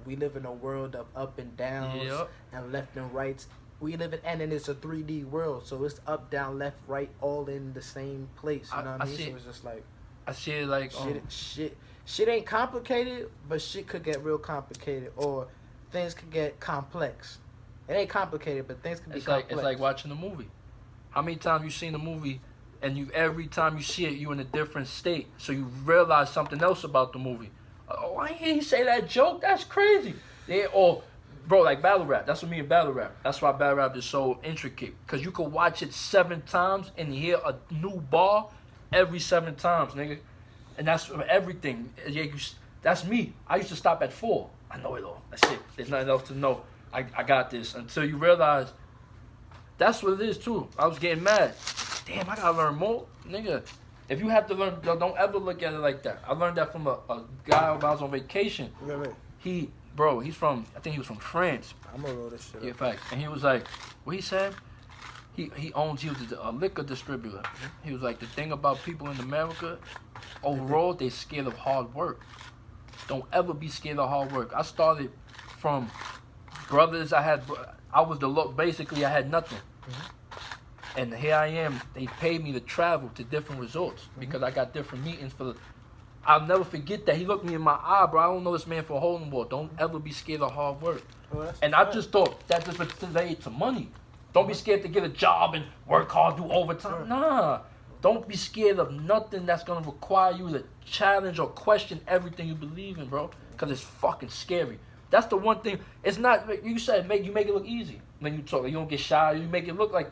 we live in a world of up and downs and left and rights. We live in, and then it's a 3D world, so it's up, down, left, right, all in the same place. You know what I mean? So it's just like, I see it like shit ain't complicated, but shit could get real complicated, or things could get complex. It ain't complicated, but things can be complex. It's like watching a movie. How many times you seen a movie, and every time you see it, you in a different state, so you realize something else about the movie. Oh, I hear he say that joke. That's crazy. Yeah, or bro, like battle rap. That's what me and battle rap. That's why battle rap is so intricate, because you could watch it 7 times and hear a new bar every 7 times, nigga. And that's for everything. Yeah, that's me. I used to stop at 4. I know it all. That's it. There's nothing else to know. I got this. Until you realize that's what it is too. I was getting mad. Damn, I gotta learn more, nigga. If you have to learn, don't ever look at it like that. I learned that from a guy when I was on vacation. Right. He's from, I think he was from France. I'm gonna roll this shit up. In fact, and he was like, what he said? He was a liquor distributor. He was like, the thing about people in America, overall, they scared of hard work. Don't ever be scared of hard work. I started from brothers. I had nothing. And here I am. They paid me to travel to different resorts because I got different meetings I'll never forget that. He looked me in my eye, bro. I don't know this man for a hole in the wall. Don't ever be scared of hard work. And I just thought that just related to money. Don't be scared to get a job and work hard, do overtime. Nah. Don't be scared of nothing that's going to require you to challenge or question everything you believe in, bro. Because it's fucking scary. That's the one thing. It's not, you said, you make it look easy when you talk. You don't get shy. You make it look like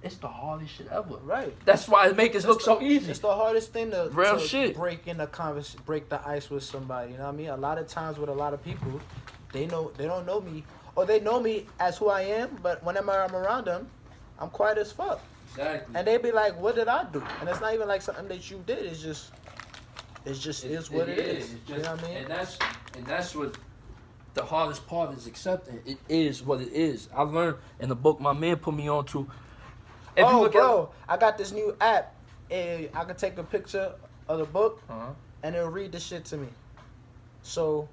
it's the hardest shit ever. Right. That's why it make it look so easy. It's the hardest thing to break the ice with somebody. You know what I mean? A lot of times with a lot of people, they don't know me, or they know me as who I am, but whenever I'm around them, I'm quiet as fuck. Exactly. And they be like, "What did I do?" And it's not even like something that you did. It's just is what it is. You know what I mean? And that's what the hardest part is, accepting. It is what it is. I learned in the book my man put me on to. I got this new app, and I can take a picture of the book, and it'll read the shit to me. So,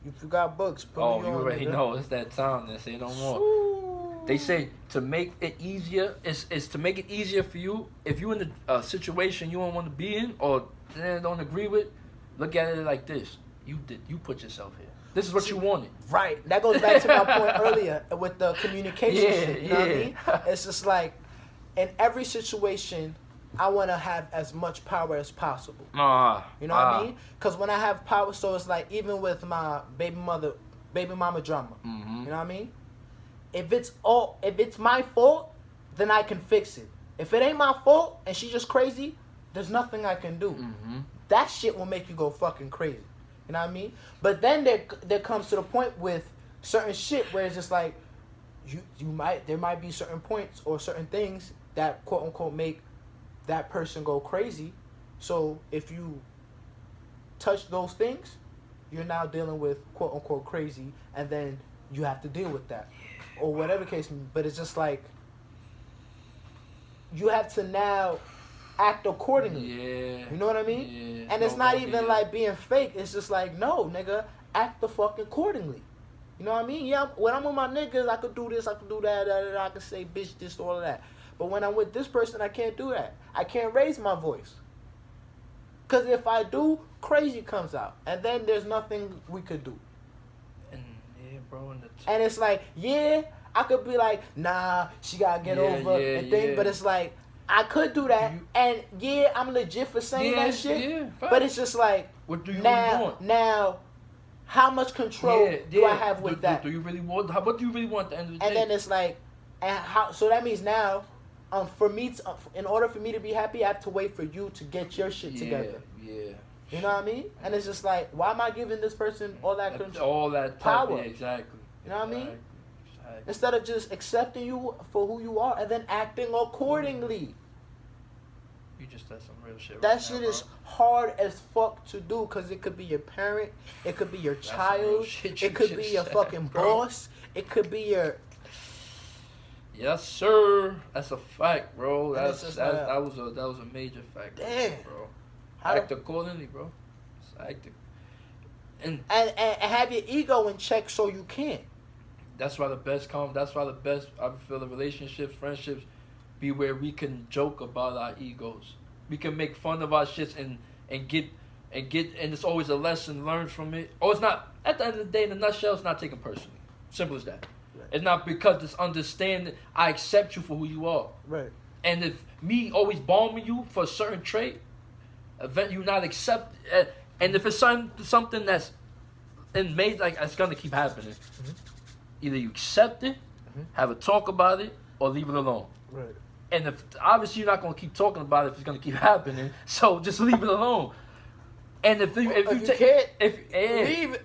if you got books, put me on. Oh, you already know. It's that time. They say no more. Ooh. They say to make it easier, is to make it easier for you. If you're in a situation you don't want to be in or don't agree with, look at it like this. You put yourself here. This is what you wanted. Right. That goes back to my point earlier with the communication shit. You know what I mean? It's just like, in every situation, I want to have as much power as possible. You know what I mean? Because when I have power, so it's like, even with my baby mama drama, you know what I mean? if it's my fault, then I can fix it. If it ain't my fault and she's just crazy, there's nothing I can do. Mm-hmm. That shit will make you go fucking crazy. You know what I mean? But then there comes to the point with certain shit where it's just like there might be certain points or certain things that quote unquote make that person go crazy. So if you touch those things, you're now dealing with quote unquote crazy, and then you have to deal with that, or whatever case. But it's just like you have to now act accordingly. Yeah. You know what I mean? Yeah. And it's not even like being fake. It's just like, no, nigga, act the fuck accordingly. You know what I mean? Yeah, when I'm with my niggas, I could do this, I could do that, I could say bitch this, all of that. But when I'm with this person, I can't do that. I can't raise my voice. Because if I do, crazy comes out. And then there's nothing we could do. And yeah, bro. And it's like, yeah, I could be like, nah, she gotta get over and thing. Yeah. But it's like, I could do that. And yeah, I'm legit for saying that shit. Yeah, but it's just like, what do you now, really want? Now, how much control do I have with that? Do you really want? What do you really want at the end of the day? And then it's like, and how? So that means now, for me, in order for me to be happy, I have to wait for you to get your shit together. Yeah. You know what I mean? And it's just like, why am I giving this person all that control? All that power? Yeah, exactly. You know what I mean? Exactly. Instead of just accepting you for who you are and then acting accordingly. You just said some real shit. That shit is hard as fuck to do, because it could be your parent, it could be your child, it could be your fucking boss, it could be your... Yes, sir. That's a fact, bro. That was a major fact. Damn. Bro. Act accordingly, bro. Just act. And have your ego in check so you can. That's why the best I feel the relationships, friendships be where we can joke about our egos. We can make fun of our shits and it's always a lesson learned from it. Or it's not, at the end of the day, in a nutshell, it's not taken personally. Simple as that. Right. It's not because it's understanding, I accept you for who you are. Right. And if me always bombing you for a certain trait, event you not accept, and if it's something that's made, like, it's gonna keep happening. Mm-hmm. Either you accept it, have a talk about it, or leave it alone. Right. And if obviously you're not gonna keep talking about it if it's gonna keep happening, so just leave it alone. And if you can't,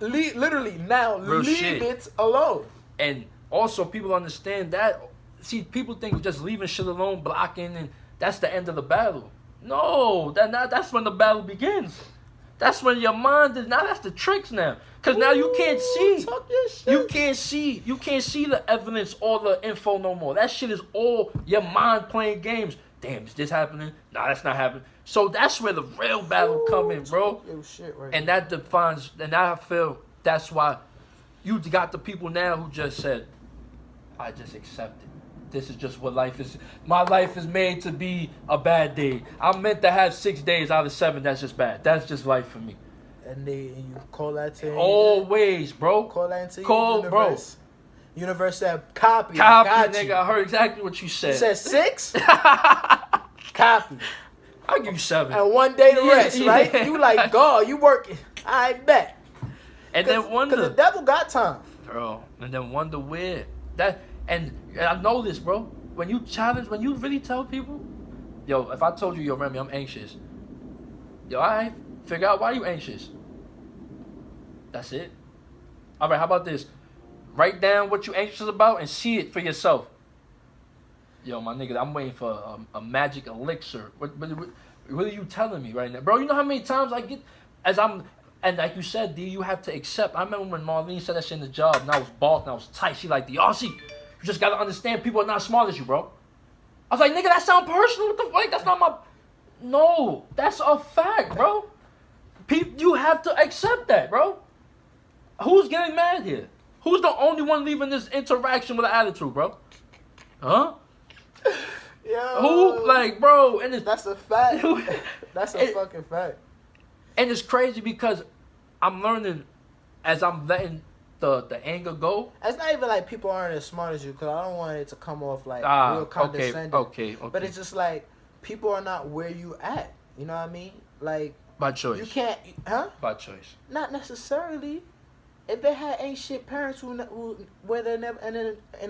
leave literally now, leave it alone. And also, people understand that. See, people think just leaving shit alone, blocking, and that's the end of the battle. No, that's when the battle begins. That's when your mind is now. That's the tricks now, because now you can't see. You can't see the evidence or the info no more. That shit is all your mind playing games. Damn, is this happening? Nah, that's not happening. So that's where the real battle come in, bro. And that defines. And I feel that's why you got the people now who just said, "I just accept it. This is just what life is. My life is made to be a bad day. I'm meant to have 6 days out of 7. That's just bad. That's just life for me." And you call that to always, bro. Call that into universe. Bro. Universe said, copy, nigga. I heard exactly what you said. You said 6? Copy. I'll give you 7. And 1 day to rest, right? You like, God, you working. I bet. And then wonder. Because the devil got time. Bro. And then wonder where. And I know this, bro. When you really tell people, yo, if I told you, yo, Remy, I'm anxious. Yo, I figure out why you anxious. That's it. All right, how about this? Write down what you anxious about and see it for yourself. Yo, my nigga, I'm waiting for a magic elixir. What are you telling me right now? Bro, you know how many times I get, and like you said, D, you have to accept. I remember when Marlene said that shit in the job, and I was balked, and I was tight. She like, DRC, you just gotta understand people are not smart as you, bro. I was like, nigga, that sound personal. What the fuck? That's not my... No, that's a fact, bro. You have to accept that, bro. Who's getting mad here? Who's the only one leaving this interaction with an attitude, bro? Huh? Yo. Who? Like, bro, and that's a fact. That's a fucking fact. And it's crazy because I'm learning as I'm letting the anger go. It's not even like people aren't as smart as you, because I don't want it to come off like real condescending. Okay. But it's just like people are not where you at. You know what I mean? Like by choice. You can't, huh? By choice. Not necessarily. if they had ancient parents who where they're never in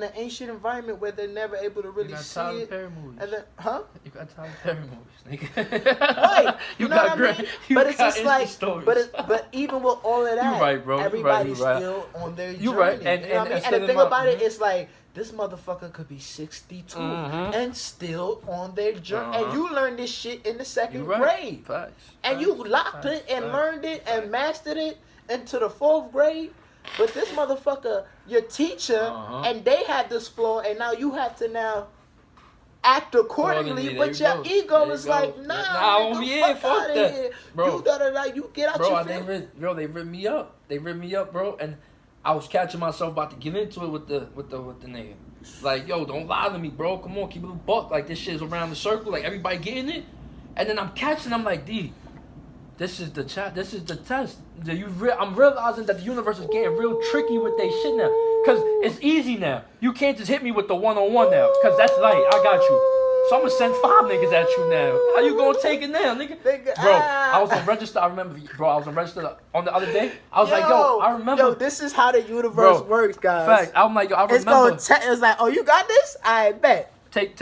an ancient environment where they're never able to really You got see Tyler it, Perry movies. and then, huh? You got Tyler Perry movies, nigga. Right, You know got what I great. mean? You But it's got just like, stories. but even with all of that, right, bro. You right, everybody's you right. still on their journey. You right, and- you know what I mean? and And the thing still about it mhm. is like this motherfucker could be 62 Mhm. and still on their journey, and Uh-huh. you learned this shit in the You second right. grade, Facts. and you locked it and learned it and mastered it into the 4th grade. But this motherfucker, your teacher, Uh-huh. and they had this flaw, and now you have to now act accordingly. There But you your go. ego There is you like, go. nah, Nah, nigga, yeah, fuck outta that. here. Bro. You gotta like, you get out Bro, your they feelings. they ripped me up. They ripped me up, bro. And I was catching myself about to get into it with the nigga. Like, yo, don't lie to me, bro. Come on, keep it a buck. Like, this shit's around the circle. Like, everybody getting it. And then I'm catching. I'm like, D, this is the chat. This is the test. I'm realizing that the universe is getting real tricky with they shit now. Cause it's easy now. You can't just hit me with the 1-on-1 now. Cause that's light. I got you. So I'm gonna send 5 niggas at you now. How you gonna take it now, nigga? Bro, I was on register. I remember, bro. I was on register on the other day. I was like, yo, I remember. Yo, this is how the universe works, guys. Fact. I'm like, yo, I It's remember. it's like, oh, you got this? I bet. Take.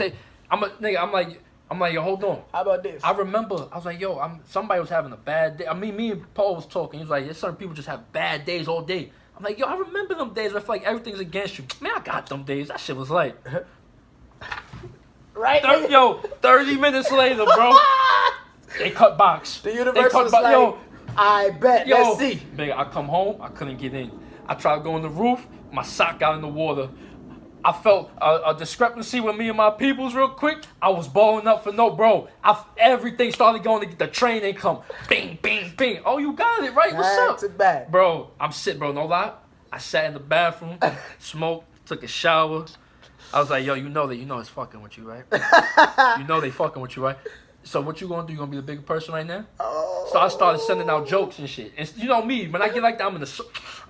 I'm like, yo, hold on. How about this? I remember, I was like, yo, somebody was having a bad day. I mean, me and Paul was talking. He was like, there's certain people just have bad days all day. I'm like, yo, I remember them days. I feel like everything's against you. Man, I got them days. That shit was like, right? 30 minutes later, bro. They cut box. The universe was box. like, Yo, I bet. Let's see. nigga, I come home. I couldn't get in. I tried to go on the roof. My sock got in the water. I felt a discrepancy with me and my peoples real quick. I was balling up for no, bro. Everything started going to get the train ain't come. Bing, bing, bing. Oh, you got it, right? What's up? To back. Bro, I'm sick, bro. No lie. I sat in the bathroom, smoked, took a shower. I was like, yo, you know it's fucking with you, right? You know they fucking with you, right? So what you gonna do? You gonna be the bigger person right now? Oh. So I started sending out jokes and shit. And you know me, when I get like that, I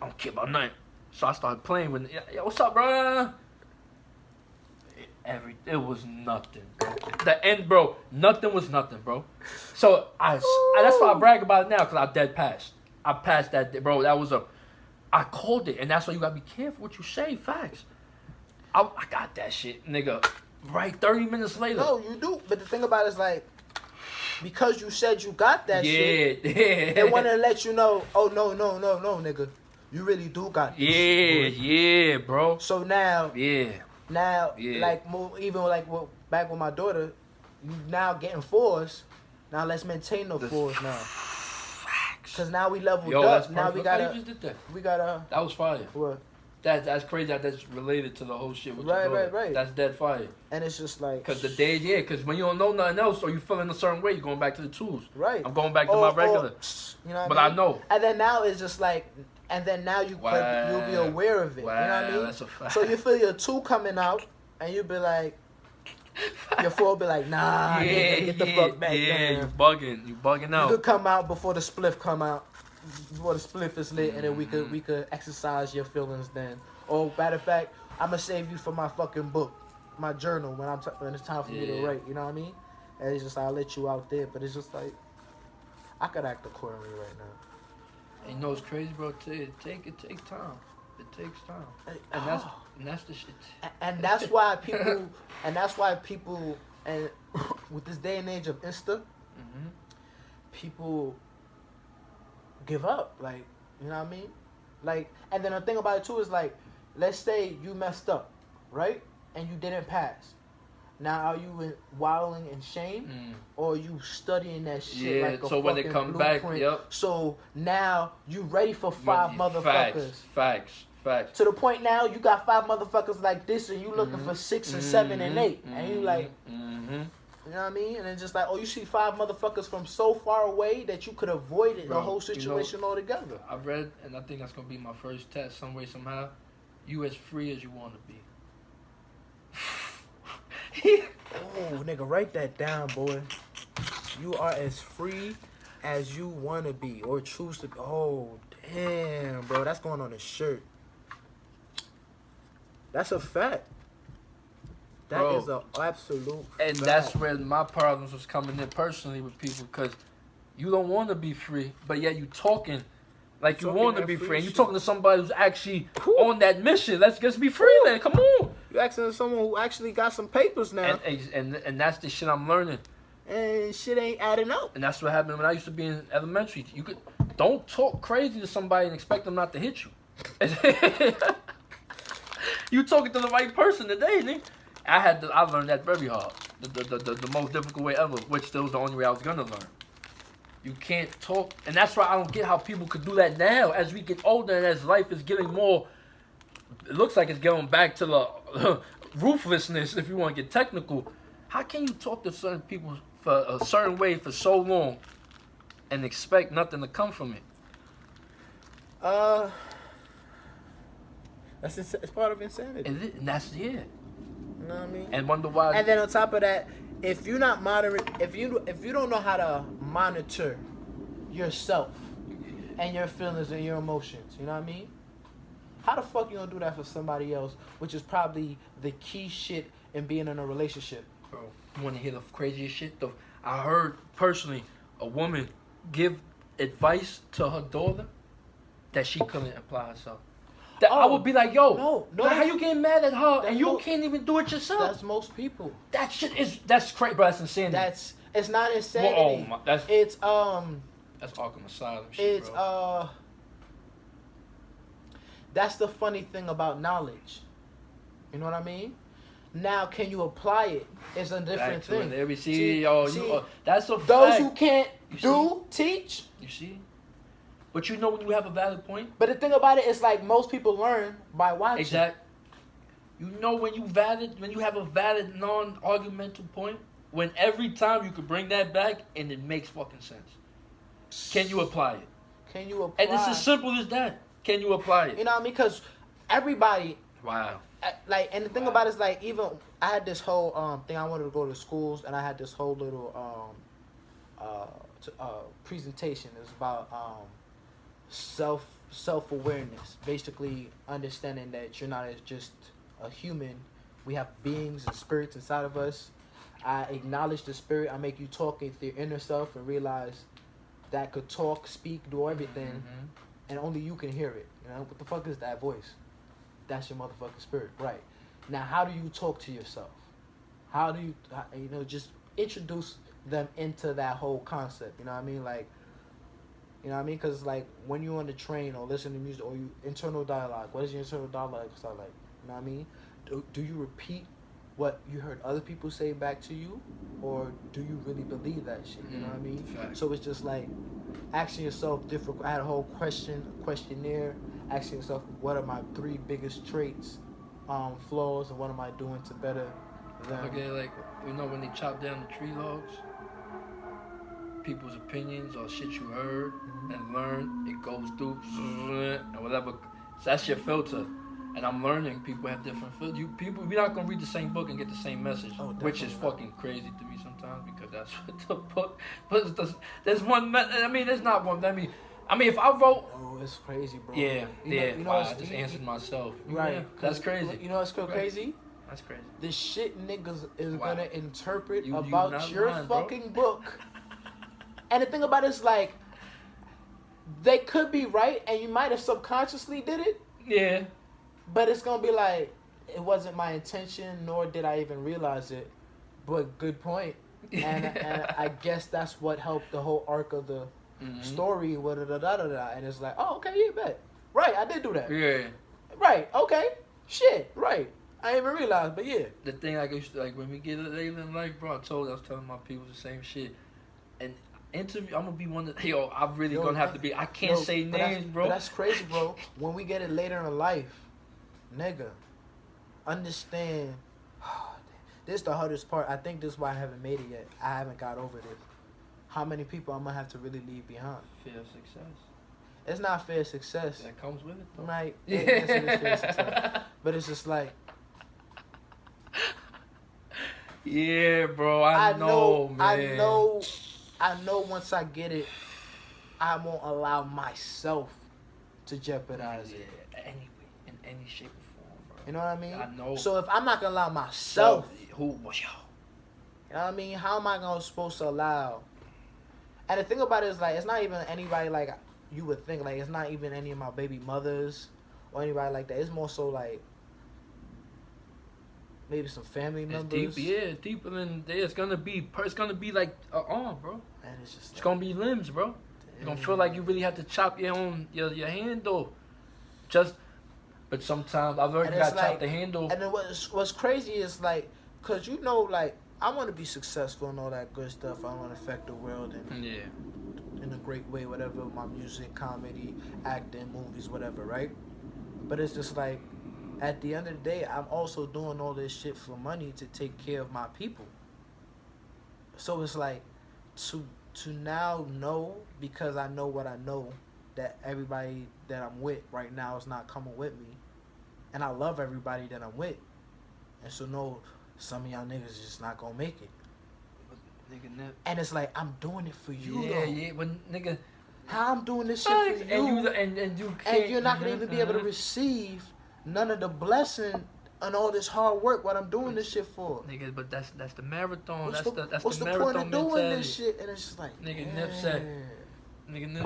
don't care about nothing. So I started playing with, yo, what's up, bro? It was nothing, bro. The end, bro. Nothing was nothing, bro. So that's why I brag about it now, because I dead passed. I passed that, bro. I called it, and that's why you gotta be careful what you say. Facts. I got that shit, nigga. Right, 30 minutes later. No, you do. But the thing about it is like, because you said you got that shit, yeah. they want to let you know. Oh no, nigga, you really do got this. Yeah, bro. So now, Yeah. like even like back with my daughter, you now getting fours. Now let's maintain the fours now. Facts. Cause now we leveled Yo, up. that's Now perfect. we You just did that. gotta. That was fire. What? That's crazy that that's related to the whole shit with your daughter. Right. That's dead fire. And it's just like. Cause the days, cause when you don't know nothing else or you feeling a certain way, you're going back to the tools. Right. I'm going back to my regular. You know what But I mean? I know. And then now it's just like, and then now you'll be aware of it. Wow, you know what I mean? That's a fact. So you feel your 2 coming out, and you be like, your 4 be like, nah, nigga, get the fuck back Yeah, down. you bugging out. You could come out before the spliff come out, before the spliff is lit, and then we could exercise your feelings then. Or matter of fact, I'm gonna save you for my fucking book, my journal when it's time for me to write. You know what I mean? And it's just like, I'll let you out there, but it's just like I could act accordingly right now. And you know what's crazy, bro? It takes time. It takes time. And that's the shit. And that's why people and with this day and age of Insta, people give up. Like, you know what I mean? Like, and then the thing about it too is like, let's say you messed up, right? And you didn't pass. Now, are you wallowing in shame, or are you studying that shit like a so when they fucking come back, blueprint? So now you ready for 5 motherfuckers. Facts. To the point now you got 5 motherfuckers like this, and you looking for 6 and 7 and 8, and you like, you know what I mean? And it's just like, oh, you see 5 motherfuckers from so far away that you could avoid the whole situation altogether. I read, and I think that's gonna be my first test, some way, somehow. You as free as you want to be. Oh, nigga, write that down, boy. You are as free as you want to be or choose to be. Oh, damn, bro. That's going on a shirt. That's a fact. That is an absolute And fact. that's where my problems was coming in personally with people, because you don't want to be free, but yet you talking Like you talking want to that be free free, and you shit. talking to somebody who's actually Whew. on that mission. Let's just be free, then. Come on. You asking someone who actually got some papers now, And that's the shit I'm learning. and shit ain't adding up. And that's what happened when I used to be in elementary. You could don't talk crazy to somebody and expect them not to hit you. You talking to the right person today, nigga. I learned that very hard. The most difficult way ever, which still was the only way I was gonna learn. You can't talk, and that's why I don't get how people could do that now. As we get older and as life is getting more, it looks like it's going back to the ruthlessness. If you want to get technical, how can you talk to certain people for a certain way for so long and expect nothing to come from it? It's part of insanity. And that's it. You know what I mean? And wonder why. And then on top of that, if you're not moderate, if you don't know how to monitor yourself and your feelings and your emotions, you know what I mean? How the fuck you gonna do that for somebody else, which is probably the key shit in being in a relationship? Bro, you want to hear the craziest shit? Though I heard personally a woman give advice to her daughter that she couldn't apply herself. That I would be like, yo, no, how you getting mad at her and you no- can't even do it yourself? That's most people. That shit that's crazy, bro. That's insanity. It's not insanity. Oh my, that's Arkham Asylum shit, bro. That's the funny thing about knowledge. You know what I mean? Now, can you apply it? It's a different thing. There we see, See, that's a fact. those who can't You teach. You see? But you know when you have a valid point? But the thing about it is, like, most people learn by watching. Exactly. You know when you have a valid non-argumental point, when every time you could bring that back and it makes fucking sense. Can you apply it? Can you apply? And it's as simple as that. Can you apply it? You know what I mean? Because everybody, Wow. like, and the thing about it is, like, even I had this whole thing. I wanted to go to schools, and I had this whole little presentation. It's about self-awareness, basically understanding that you're not just a human. We have beings and spirits inside of us. I acknowledge the spirit. I make you talk with your inner self and realize that could talk, speak, do everything, and only you can hear it. You know, what the fuck is that voice? That's your motherfucking spirit, right? Now, how do you talk to yourself? How do you, just introduce them into that whole concept? You know what I mean? Like, you know what I mean? Because, like, when you're on the train or listen to music or you internal dialogue, what is your internal dialogue sound like? You know what I mean? Do you repeat what you heard other people say back to you, or do you really believe that shit? You know what I mean? Fact. So it's just like asking yourself different. I had a whole questionnaire, asking yourself, what are my 3 biggest traits, flaws, and what am I doing to better them? Okay, like, when they chop down the tree logs, people's opinions or shit you heard and learned, it goes through and whatever. So that's your filter. And I'm learning people have different filters. We're not gonna read the same book and get the same message, which is fucking crazy to me sometimes, because that's what the book. But there's one. I mean, there's not one. I mean, if I wrote. Oh, it's crazy, bro. Yeah. You know Wow, I just answered myself. Right. Yeah, that's crazy. You know what's crazy? That's crazy. The shit niggas is gonna interpret You about not your lying, bro. fucking book. And the thing about it is, like, they could be right, and you might have subconsciously did it. Yeah. But it's gonna be like, it wasn't my intention, nor did I even realize it. But good point. And I guess that's what helped the whole arc of the story. And it's like, oh, okay, yeah, bet. Right, I did do that. Yeah. Right, okay. Shit, right. I didn't even realize, but yeah. The thing, like, I used to, like, when we get later in life, bro, I was telling my people the same shit. And interview, I'm gonna be one of, I'm really gonna have to be, I can't say names, bro. But that's crazy, bro. When we get it later in life, nigga, understand, this is the hardest part. I think this is why I haven't made it yet. I haven't got over this. How many people I'm gonna have to really leave behind? Fear of success. It's not fair success. That comes with it, though. Right? Yeah. Yes, it is fair success. But it's just like, yeah, bro, I know, man. I know once I get it, I won't allow myself to jeopardize it. Anyway, in any shape or form, bro. You know what I mean? I know. So if I'm not gonna allow myself, who was yo? You know what I mean? How am I supposed to allow? And the thing about it is, like, it's not even anybody, like, you would think. Like, it's not even any of my baby mothers or anybody like that. It's more so like maybe some family members. It's deeper than it's gonna be. It's gonna be like an arm, bro. And it's just It's gonna be limbs, bro. You're gonna feel like you really have to chop your handle. But sometimes I've already got to chop the handle. And then what's crazy is like, cause you know, like, I want to be successful and all that good stuff. I want to affect the world in a great way, whatever, my music, comedy, acting, movies, whatever, right? But it's just like, at the end of the day, I'm also doing all this shit for money to take care of my people. So it's like, to now know, because I know what I know, that everybody that I'm with right now is not coming with me. And I love everybody that I'm with. And so no, some of y'all niggas is just not gonna make it. And it's like, I'm doing it for you, though. Yeah, but nigga, how I'm doing this shit for you, and you can't, and you're not gonna even be able to receive none of the blessing and all this hard work what I'm doing this shit for. Nigga, but that's the marathon. What's the point of doing this shit? And it's just like, nigga, Nip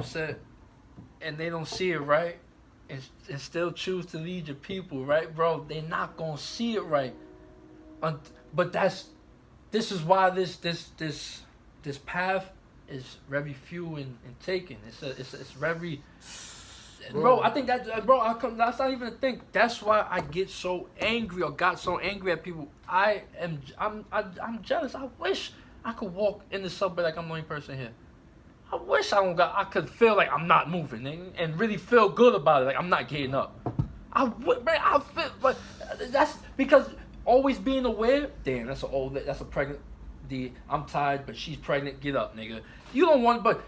said, and they don't see it right, and still choose to lead your people, right, bro? They're not gonna see it right. But this is why this path is very few and taken. It's very. Bro, I think that's not even a thing. That's why I get so angry or got so angry at people. I'm jealous. I wish I could walk in the subway like I'm the only person here. I wish I could feel like I'm not moving and really feel good about it. Like I'm not getting up. I feel, but that's because always being aware. Damn, that's a pregnant. I'm tired, but she's pregnant. Get up, nigga. You don't want, but.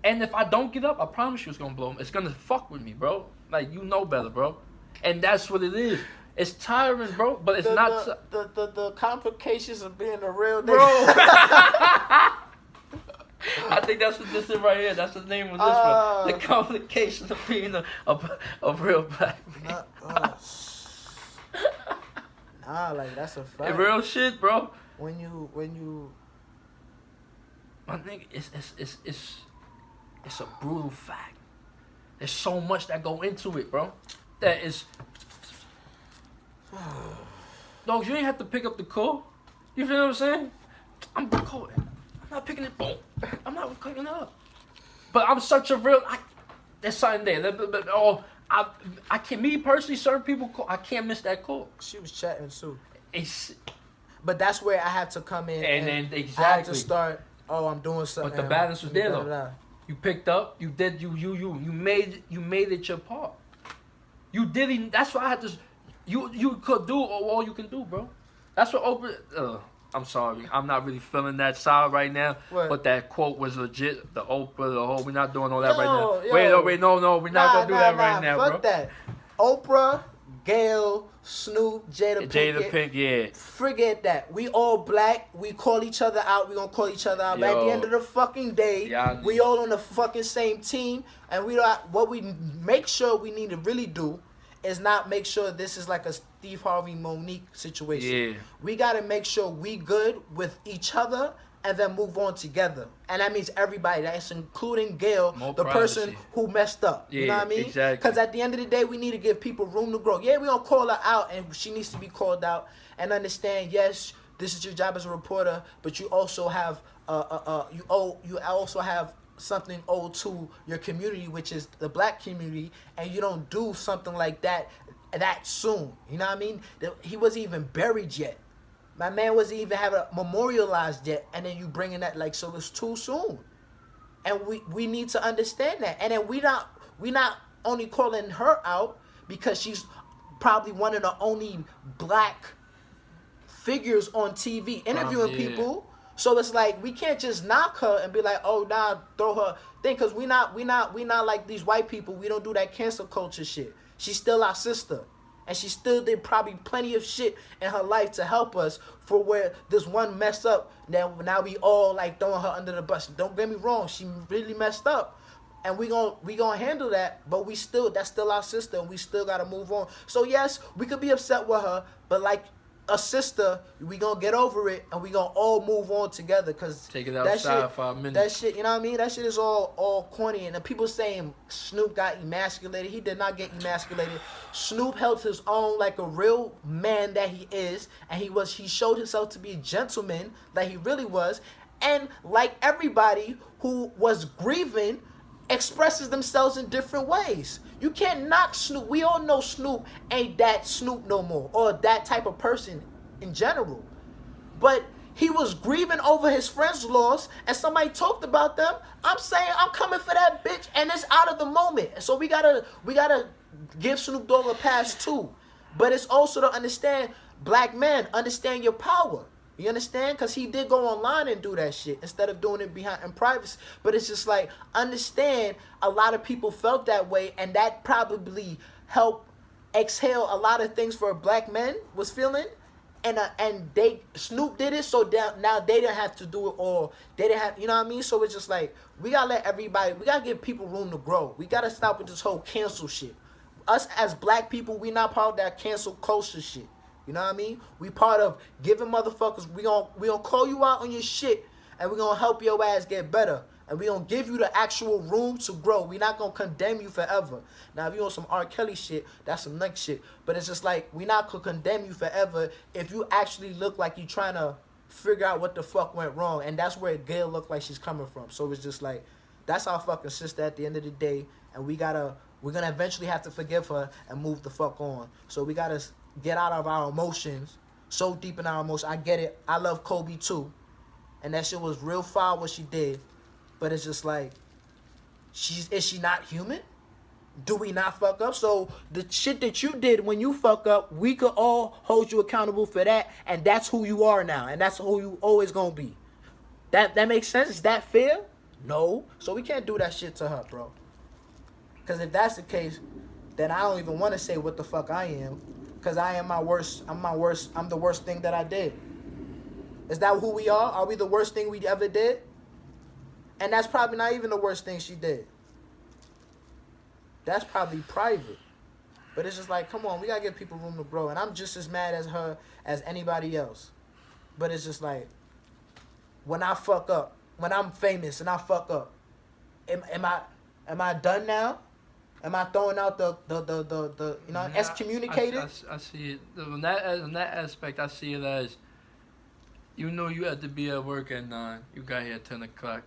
And if I don't get up, I promise you it's gonna blow him. It's gonna fuck with me, bro. Like, you know better, bro. And that's what it is. It's tiring, bro, but it's not... The complications of being a real nigga. Bro. I think that's what this is right here. That's the name of this one. The complications of being a real black man. Like, that's a fact. Real shit, bro. When you... My nigga, it's a brutal fact. There's so much that go into it, bro. That is... Dogs, you ain't have to pick up the call. You feel what I'm saying? I'm recording. I'm not picking it. Boom. I'm not picking it up. But I'm such a real... There's something there. I can't... Me personally, certain people call... I can't miss that call. She was chatting too. But that's where I had to come in. And then exactly. I had to start... Oh, I'm doing something. But the balance was there, though. You picked up. You did. You made it your part. You did. That's why I had to. You could do all you can do, bro. That's what Oprah. I'm sorry. I'm not really feeling that side right now. What? But that quote was legit. The Oprah, the whole. We're not doing all that right now. Wait, no. We're not gonna do that right now, fuck bro. That. Oprah, Gail, Snoop, Jada Pinkett, yeah. Forget that. We all black. We call each other out. We gonna call each other out. But at the end of the fucking day, we all on the fucking same team. And what we make sure we need to really do is not make sure this is like a Steve Harvey Monique situation. Yeah. We gotta make sure we good with each other and then move on together. And that means everybody. That's including Gail, the person who messed up. Yeah, you know what I mean? Exactly. Because at the end of the day, we need to give people room to grow. Yeah, we gonna call her out, and she needs to be called out and understand, yes, this is your job as a reporter, but you also have you also have something owed to your community, which is the black community, and you don't do something like that soon. You know what I mean? He wasn't even buried yet. My man wasn't even having memorialized yet, and then you bringing that, like, so it's too soon. And we need to understand that. And then we not only calling her out because she's probably one of the only black figures on TV interviewing people. So it's like we can't just knock her and be like, oh, nah, throw her thing, because we not like these white people. We don't do that cancel culture shit. She's still our sister. And she still did probably plenty of shit in her life to help us for where this one messed up. Now we all like throwing her under the bus. Don't get me wrong, she really messed up. And we gonna handle that, but that's still our sister, and we still gotta move on. So yes, we could be upset with her, but like a sister, we gonna get over it and we gonna all move on together. Cause Take it that outside shit, 5 minutes. that shit, you know what I mean? That shit is all corny. And the people saying Snoop got emasculated. He did not get emasculated. Snoop held his own like a real man that he is, and he showed himself to be a gentleman that he really was. And like everybody who was grieving, expresses themselves in different ways. You can't knock Snoop. We all know Snoop ain't that Snoop no more, or that type of person in general. But he was grieving over his friend's loss, and somebody talked about them. I'm saying I'm coming for that bitch, and it's out of the moment. So we gotta give Snoop Dogg a pass too. But it's also to understand, black men, understand your power. You understand? Because he did go online and do that shit instead of doing it behind in privacy. But it's just like, understand, a lot of people felt that way, and that probably helped exhale a lot of things for black men was feeling. And Snoop did it, so now they didn't have to do it, or they didn't have, you know what I mean? So it's just like, we gotta let everybody, we gotta give people room to grow. We gotta stop with this whole cancel shit. Us as black people, we not part of that cancel culture shit. You know what I mean? We part of giving motherfuckers, we gonna call you out on your shit, and we gonna help your ass get better. And we gonna give you the actual room to grow. We not gonna condemn you forever. Now, if you on some R. Kelly shit, that's some next shit. But it's just like, we not gonna condemn you forever if you actually look like you trying to figure out what the fuck went wrong. And that's where Gail looked like she's coming from. So it's just like, that's our fucking sister at the end of the day. And we're gonna eventually have to forgive her and move the fuck on. So we gotta get out of our emotions, so deep in our emotions. I get it. I love Kobe too. And that shit was real foul what she did. But it's just like, is she not human? Do we not fuck up? So the shit that you did when you fuck up, we could all hold you accountable for that. And that's who you are now. And that's who you always gonna be. That makes sense? Is that fair? No. So we can't do that shit to her, bro. Because if that's the case, then I don't even want to say what the fuck I am. Because I am I'm the worst thing that I did. Is that who we are? Are we the worst thing we ever did? And that's probably not even the worst thing she did. That's probably private. But it's just like, come on, we gotta give people room to grow. And I'm just as mad as her as anybody else. But it's just like, when I fuck up, when I'm famous and I fuck up, am I done now? Am I throwing out the you know, excommunicated? I see it. In that aspect, I see it as, you know, you had to be at work at 9. You got here at 10 o'clock.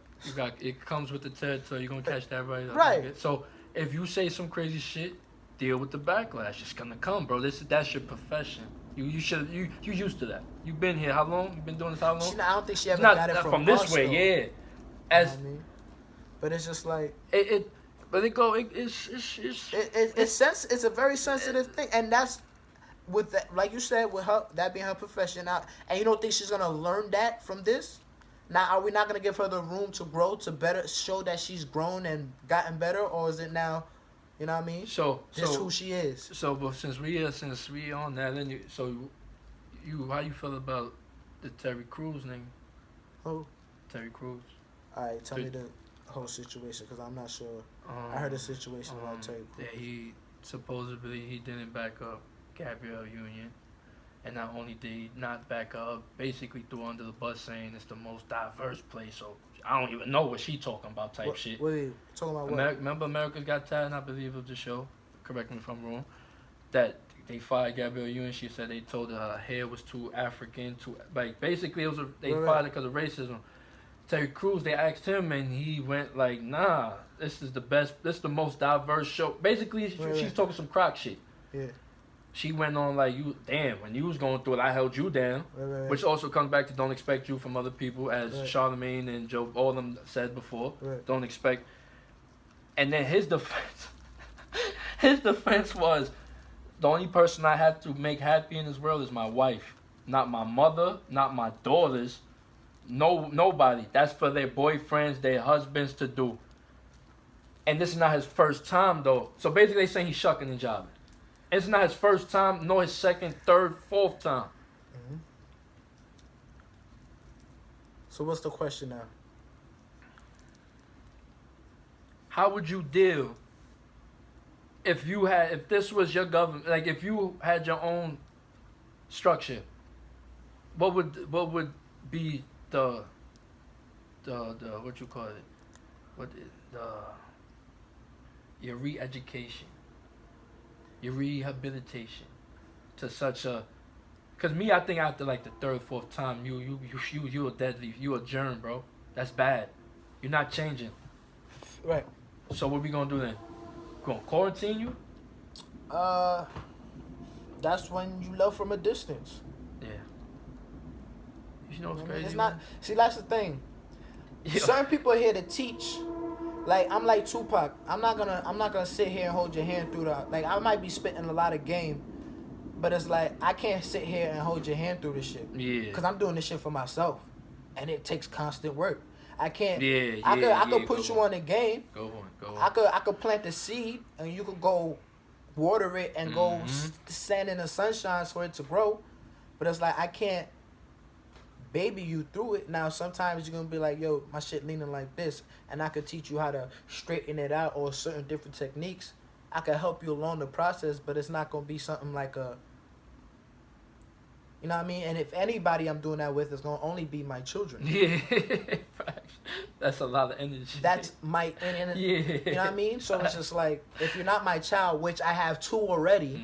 It comes with the territory. You're gonna catch that right up. Right. So if you say some crazy shit, deal with the backlash. It's gonna come, bro. That's your profession. You used to that. You've been here how long? You've been doing this how long? I don't think she ever got it from this way, yeah. You know what I mean? But it's just like it's a very sensitive thing, and that's with that, like you said, with her, that being her profession. And you don't think she's gonna learn that from this? Now, are we not gonna give her the room to grow, to better show that she's grown and gotten better, or is it now, you know what I mean? So who she is. So, but since we on that, then you how you feel about the Terry Crews name? Who? Terry Crews. All right, tell me the whole situation, because I'm not sure. I heard a situation about Terry Crews. Yeah, he supposedly didn't back up Gabrielle Union. And not only did he not back up, basically threw under the bus saying it's the most diverse place. So I don't even know what she talking about type shit. Wait, talking about what? Remember America's Got Talent, I believe, of the show. Correct me if I'm wrong. That they fired Gabrielle Union. She said they told her hair was too African, basically they fired her because of racism. Terry Crews, they asked him, and he went like, "Nah, this is the most diverse show." Basically, she's talking some crock shit. Yeah. She went on like, when you was going through it, I held you down. Right. Which also comes back to don't expect you from other people, as Charlamagne and Joe, all of them said before. Right. Don't expect. And then his defense was, the only person I have to make happy in this world is my wife. Not my mother, not my daughters, nobody. That's for their boyfriends, their husbands to do. And this is not his first time though. So basically they saying he's shucking and jiving. It's not his first time, nor his second, third, fourth time. Mm-hmm. So what's the question now? How would you deal if this was your government, like if you had your own structure what would be the what you call it? What is the your re-education, your rehabilitation to such a? Cause me, I think after like the third, fourth time, you a deadly, you a germ, bro. That's bad. You're not changing. Right. So what we gonna do then? Gonna quarantine you? That's when you love from a distance. Yeah. You know what's I mean, crazy? it's not. See, that's the thing. Yeah. Certain people are here to teach. Like I'm like Tupac. I'm not gonna sit here and hold your hand through the. Like I might be spitting a lot of game, but it's like I can't sit here and hold your hand through this shit. Yeah. Cause I'm doing this shit for myself, and it takes constant work. I can't. Yeah, I could go put you on the game. Go on. I could plant the seed, and you could go water it and go stand in the sunshine for it to grow. But it's like I can't baby you through it. Now sometimes you're gonna be like, yo, my shit leaning like this, and I could teach you how to straighten it out or certain different techniques. I could help you along the process, but it's not gonna be something like a, you know what I mean? And if anybody I'm doing that with, it's gonna only be my children. Yeah. That's a lot of energy. That's my and Yeah. you know what I mean? So it's just like if you're not my child, which I have two already,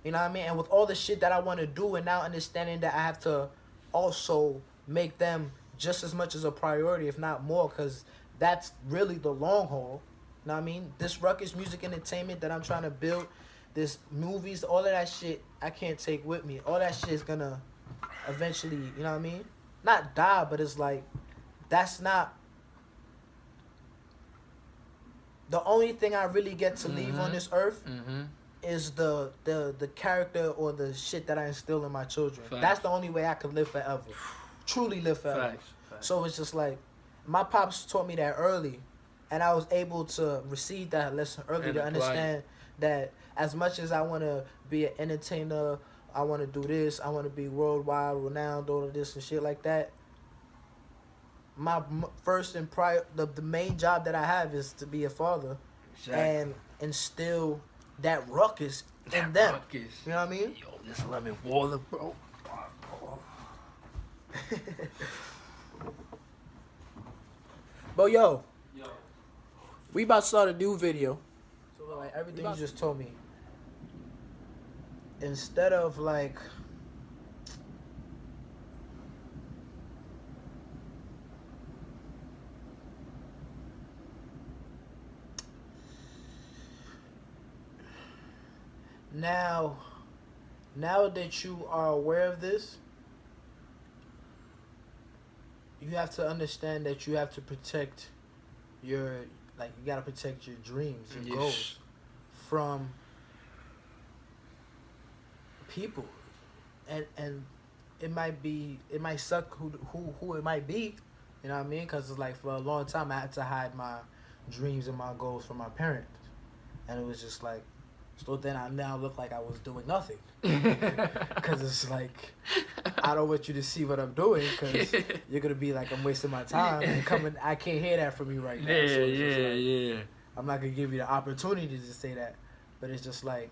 you know what I mean? And with all the shit that I want to do, and now understanding that I have to also make them just as much as a priority, if not more, because that's really the long haul. You know what I mean? This ruckus music entertainment that I'm trying to build, this movies, all of that shit, I can't take with me. All that shit is gonna eventually, you know what I mean? Not die, but it's like, that's not the only thing I really get to leave on this earth is the character or the shit that I instill in my children. Facts. That's the only way I could live forever. Truly live forever. Facts. So it's just like, my pops taught me that early, and I was able to receive that lesson early And to apply understand that as much as I want to be an entertainer, I want to do this, I want to be worldwide renowned, all of this and shit like that, my first and the main job that I have is to be a father and instill that ruckus in them. You know what I mean? Yo, this lemon water, bro. But yo, we about to start a new video. So like everything you just told me, instead of like now that you are aware of this, you have to understand that you have to protect your, like, you gotta protect your dreams, your goals from people, and it might suck who it might be, you know what I mean? Because it's like for a long time I had to hide my dreams and my goals from my parents, and it was just like, so then I now look like I was doing nothing, because it's like, I don't want you to see what I'm doing, because you're gonna be like, I'm wasting my time and coming. I can't hear that from you right now. Yeah, so it's just like, yeah. I'm not gonna give you the opportunity to say that, but it's just like,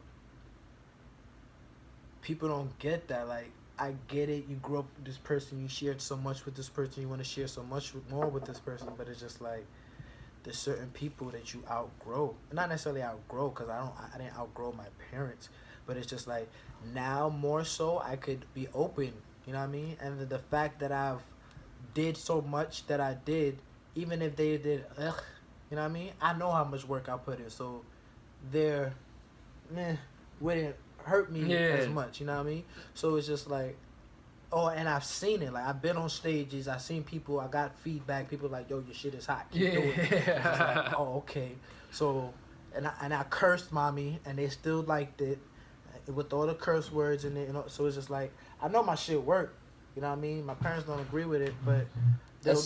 people don't get that. Like, I get it. You grew up with this person. You shared so much with this person. You want to share so much more with this person, but it's just like, there's certain people that you outgrow. Not necessarily outgrow, because I didn't outgrow my parents, but it's just like, now more so I could be open, you know what I mean? And the fact that I've did so much that I did, even if they did, you know what I mean? I know how much work I put in, so they're, wouldn't hurt me as much, you know what I mean? So it's just like, oh, and I've seen it. Like, I've been on stages. I've seen people. I got feedback. People like, yo, your shit is hot. Keep doing it. It's just like, oh, okay. So, and I cursed mommy, and they still liked it with all the curse words in it. You know, so it's just like, I know my shit worked. You know what I mean? My parents don't agree with it, but they'll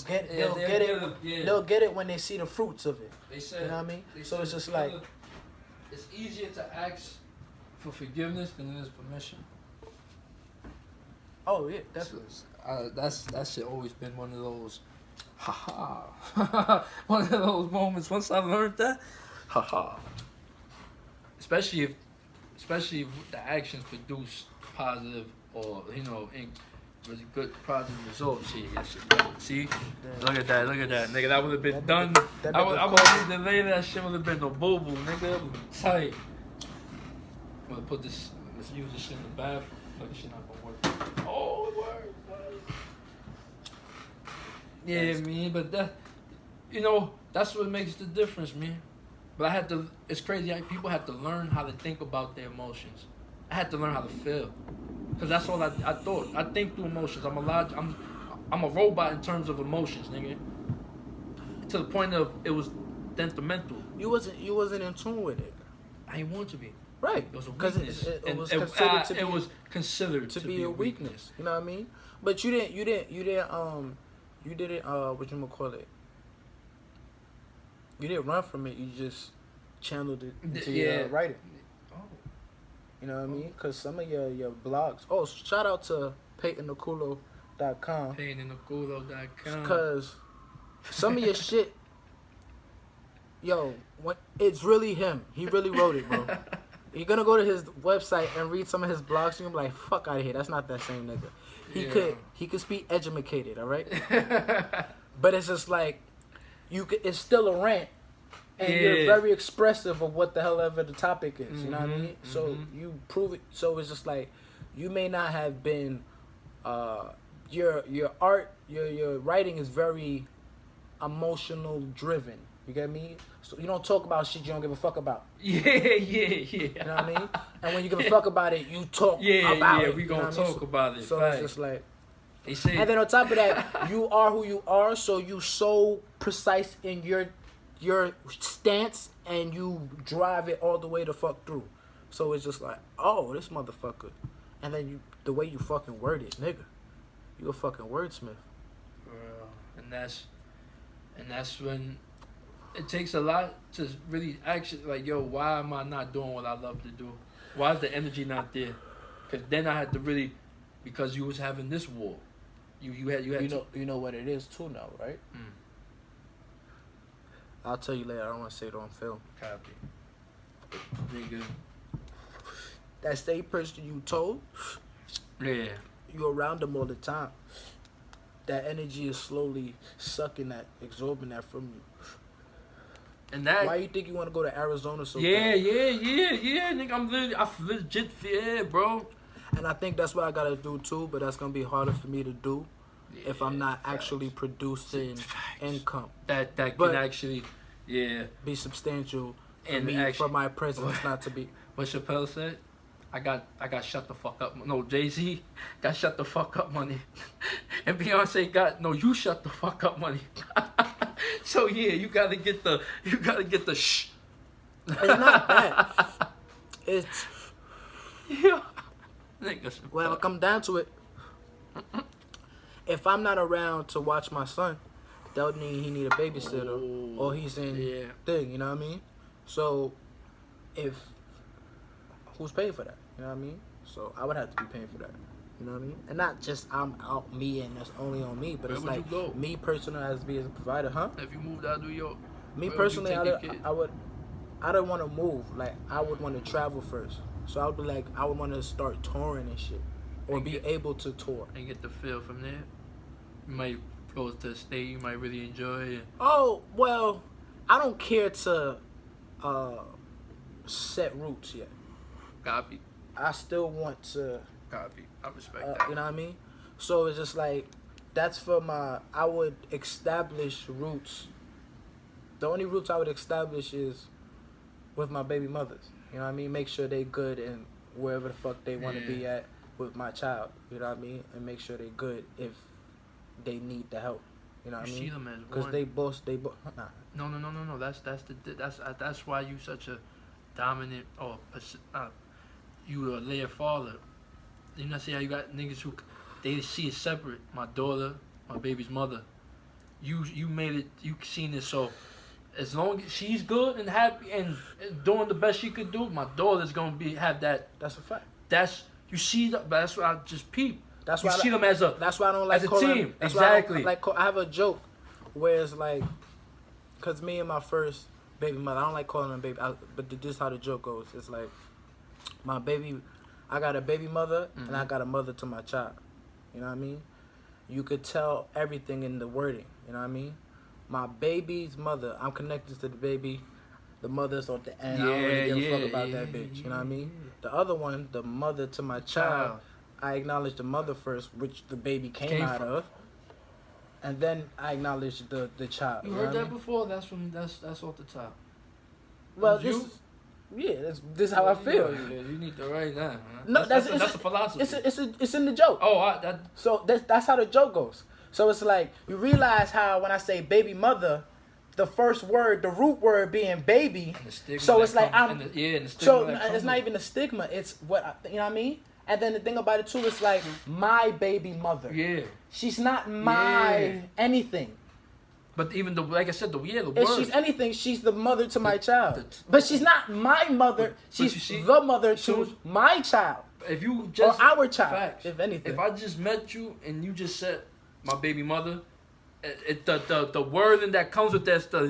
get it when they see the fruits of it. They said, you know what I mean? So it's just like, it's easier to ask for forgiveness than it is permission. oh yeah, definitely. That shit always been one of those, one of those moments. Once I learned that, especially if the actions produce positive or Really good positive results here. Yes, see? Look at that, nigga. That would have been done. that I nigga would have delayed that shit. Would have been no boo boo, nigga. That would have been tight. I'm gonna put this. Let's use this shit in the bathroom. Look, this shit not gonna work. Oh, it worked. Yeah, man, but that, that's what makes the difference, man. But I had to. It's crazy. People have to learn how to think about their emotions. I had to learn how to feel. Cause that's all I thought. I think through emotions. I'm a robot in terms of emotions, nigga. To the point of it was detrimental. You wasn't in tune with it. I didn't want to be. Right. It was a Because weakness. it was considered to be. It was considered to be a weakness. You know what I mean? But you didn't what you call it? You didn't run from it. You just channeled it into your writing. Oh. You know what I mean? Because some of your blogs. Oh, shout out to PeytonNakulo.com. PeytonNakulo.com. Because some of your shit, it's really him. He really wrote it, bro. You're gonna go to his website and read some of his blogs, and you're like, fuck out of here. That's not that same nigga. He could speak educated, all right? But it's just like it's still a rant. And you're very expressive of what the hell ever the topic is. You know what I mean? So you prove it. So it's just like you may not have been your art, your writing is very emotional driven. You get me? So you don't talk about shit you don't give a fuck about. Yeah. You know what I mean? And when you give a fuck about it, you talk about it. We gonna talk about it. So Fact. it's just like. And then on top of that, you are who you are, so you so precise in your stance, and you drive it all the way the fuck through. So it's just like, oh, this motherfucker. And then the way you fucking word it, nigga. You a fucking wordsmith. And that's when it takes a lot to really actually, like, yo, why am I not doing what I love to do? Why is the energy not there? Because then I had to really, because you was having this war. You had you know what it is too now, right? I'll tell you later. I don't want to say it on film. Copy. Nigga. That same person you told, Yeah. you around them all the time. That energy is slowly sucking that, absorbing that from you. And that. Why you think you want to go to Arizona so bad? Yeah, nigga. I legit fear, bro. And I think that's what I gotta do too, but that's gonna be harder for me to do if I'm not actually producing income. That can actually, be substantial for and me, actually, for my presence not to be. What Chappelle said? I got shut the fuck up. No, Jay-Z got shut the fuck up money, and Beyonce got you shut the fuck up money. So you gotta get the shh. It's not that. It's well, I come down to it. If I'm not around to watch my son, that would mean he need a babysitter or he's in thing. You know what I mean? So, who's paying for that? You know what I mean? So I would have to be paying for that. You know what I mean? And not just I'm out me and that's only on me, but it's like me personally as a provider, huh? If you moved out of New York, me personally, I don't want to move. Like I would want to travel first. So I would be like, I would want to start touring and shit, or be able to tour and get the feel from there. You might go to a state you might really enjoy. And oh well, I don't care to set roots yet. Copy. I still want to. Copy. I respect that. You know what I mean? So it's just like that's for I would establish roots. The only roots I would establish is with my baby mothers. You know what I mean? Make sure they good and wherever the fuck they want to be at with my child. You know what I mean? And make sure they good if they need the help. You know what I mean? See them as because one. they both. Nah. No. That's why you such a dominant or you a layer father. You know, see how you got niggas who they see it separate. My daughter, my baby's mother. You made it. You seen it so. As long as she's good and happy and doing the best she could do, my daughter's gonna have that. That's a fact. That's what I just peep. That's you why see them as a. That's why I don't like as a calling, team. That's Exactly. Why I have a joke where it's like, cause me and my first baby mother, I don't like calling them baby, but this is how the joke goes. It's like, my baby, I got a baby mother and I got a mother to my child. You know what I mean? You could tell everything in the wording. You know what I mean? My baby's mother, I'm connected to the baby. The mother's on the end. I don't really give a fuck about that bitch. You know what I mean? The other one, the mother to my child, I acknowledge the mother first, which the baby came out of. And then I acknowledge the child. You know heard what I that mean? before? That's off the top. Well, That's this is how I feel. Yeah, you need to write that. Man. No, that's a philosophy. It's in the joke. Oh, So that's how the joke goes. So it's like you realize how when I say baby mother, the first word, the root word being baby. So it's like it's not even a stigma. It's what you know what I mean. And then the thing about it too is like my baby mother. Yeah. She's not my anything. But even like I said, the word. If she's anything, she's the mother to my child. But she's not my mother. She's the mother to my child. If you just or our child, facts, if anything. If I just met you and you just said my baby mother, the wording that comes with that stuff.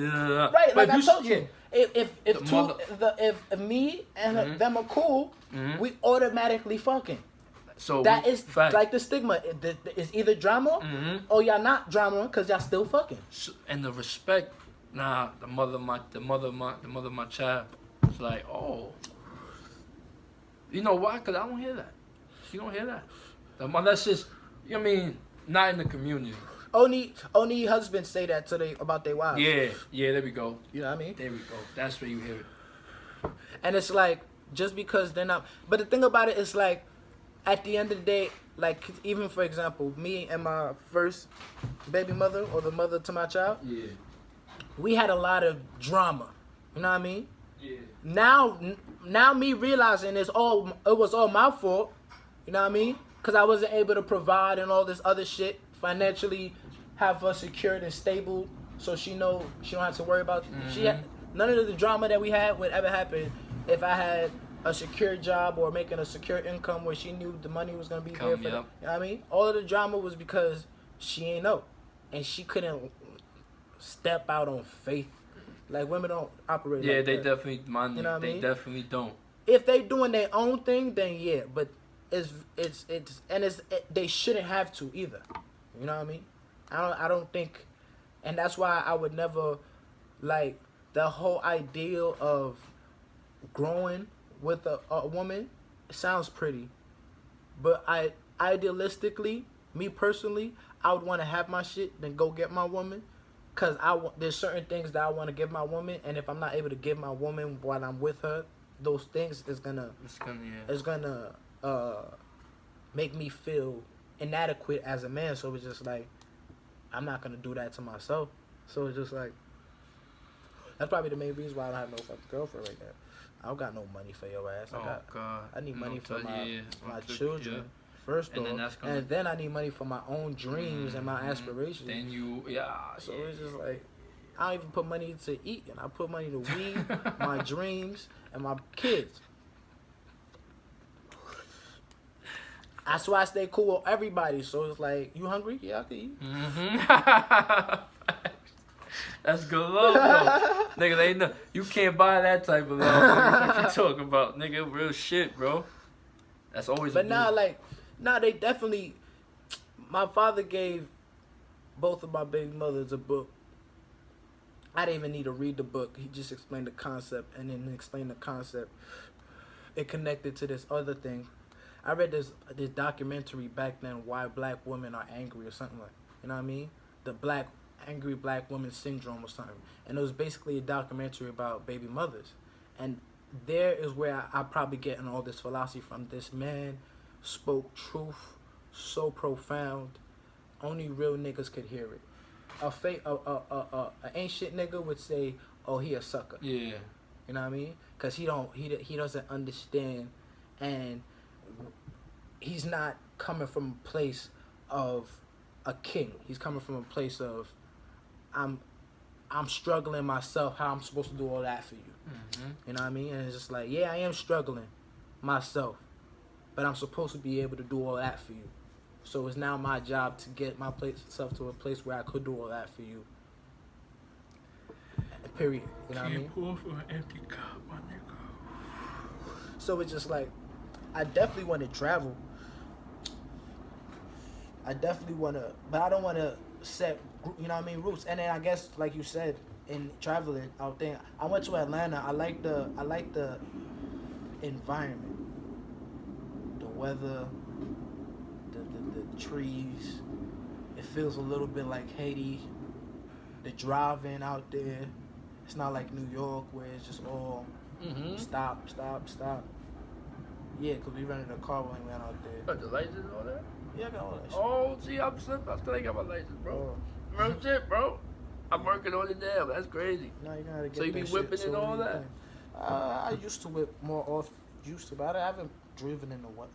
Right, like I told you. If me and them are cool, we automatically fucking. So that is like the stigma. It's either drama or y'all not drama because y'all still fucking. So, and the respect, the mother of my child. It's like, oh, you know why? Because I don't hear that. You don't hear that. That's just, you know what I mean, not in the community. Only husbands say that about their wives. Yeah, there we go. You know what I mean? There we go. That's where you hear it. And it's like, just because they're not... But the thing about it is like, at the end of the day, like, even for example, me and my first baby mother, or the mother to my child, we had a lot of drama. You know what I mean? Yeah. Now me realizing it was all my fault. You know what I mean? Because I wasn't able to provide and all this other shit, financially have her secured and stable, so she don't have to worry about. None of the drama that we had would ever happen if I had a secure job or making a secure income where she knew the money was gonna be there for them. You know what I mean? All of the drama was because she ain't know, and she couldn't step out on faith. Like, women don't operate. Yeah, like they that. definitely, you know what I mean? Definitely don't. If they doing their own thing, then yeah, but they shouldn't have to either. You know what I mean? I don't think, and that's why I would never, like, the whole ideal of growing with a woman sounds pretty, but idealistically, me personally, I would want to have my shit then go get my woman, cause there's certain things that I want to give my woman, and if I'm not able to give my woman while I'm with her, those things is gonna make me feel inadequate as a man. So it's just like, I'm not gonna do that to myself. So it's just like, that's probably the main reason why I don't have no fucking girlfriend right now. I don't got no money for your ass. I need money for my children first off, and then I need money for my own dreams and my aspirations. So it's just like, I don't even put money to eat, and I put money to weed, my dreams, and my kids. That's why I stay cool with everybody. So it's like, you hungry? Yeah, I can eat. That's good love, though. Nigga, they know you can't buy that type of love. What you talking about, nigga? Real shit, bro. That's always. But they definitely. My father gave both of my baby mothers a book. I didn't even need to read the book. He just explained the concept, and then explained the concept. It connected to this other thing. I read this documentary back then, why black women are angry or something like. You know what I mean? The angry black woman syndrome or something. And it was basically a documentary about baby mothers. And there is where I probably getting all this philosophy from. This man spoke truth so profound, only real niggas could hear it. A ancient nigga would say, oh, he a sucker. Yeah. You know what I mean? Because he doesn't understand, and he's not coming from a place of a king. He's coming from a place of, I'm struggling myself. How I'm supposed to do all that for you? You know what I mean? And it's just like, yeah, I am struggling myself, but I'm supposed to be able to do all that for you. So it's now my job to get myself to a place where I could do all that for you. Period. You know what I mean? Pour for an empty cup, my nigga. So it's just like, I definitely want to travel. I definitely wanna, but I don't wanna set, you know what I mean, roots. And then I guess, like you said, in traveling out there, I went to Atlanta. I like the environment, the weather, the trees. It feels a little bit like Haiti. The driving out there, it's not like New York where it's just all stop, stop, stop. Yeah, cause we rented a car when we went out there. Got the license and all that? Yeah, I got all that shit. Oh, see, I'm slipping. I still ain't got my license, bro. Real shit, bro. I'm working on it now. That's crazy. Now you gotta get So you be that whipping shit, and so all what do you that? think? I used to whip more off, used to, but I haven't driven in a while.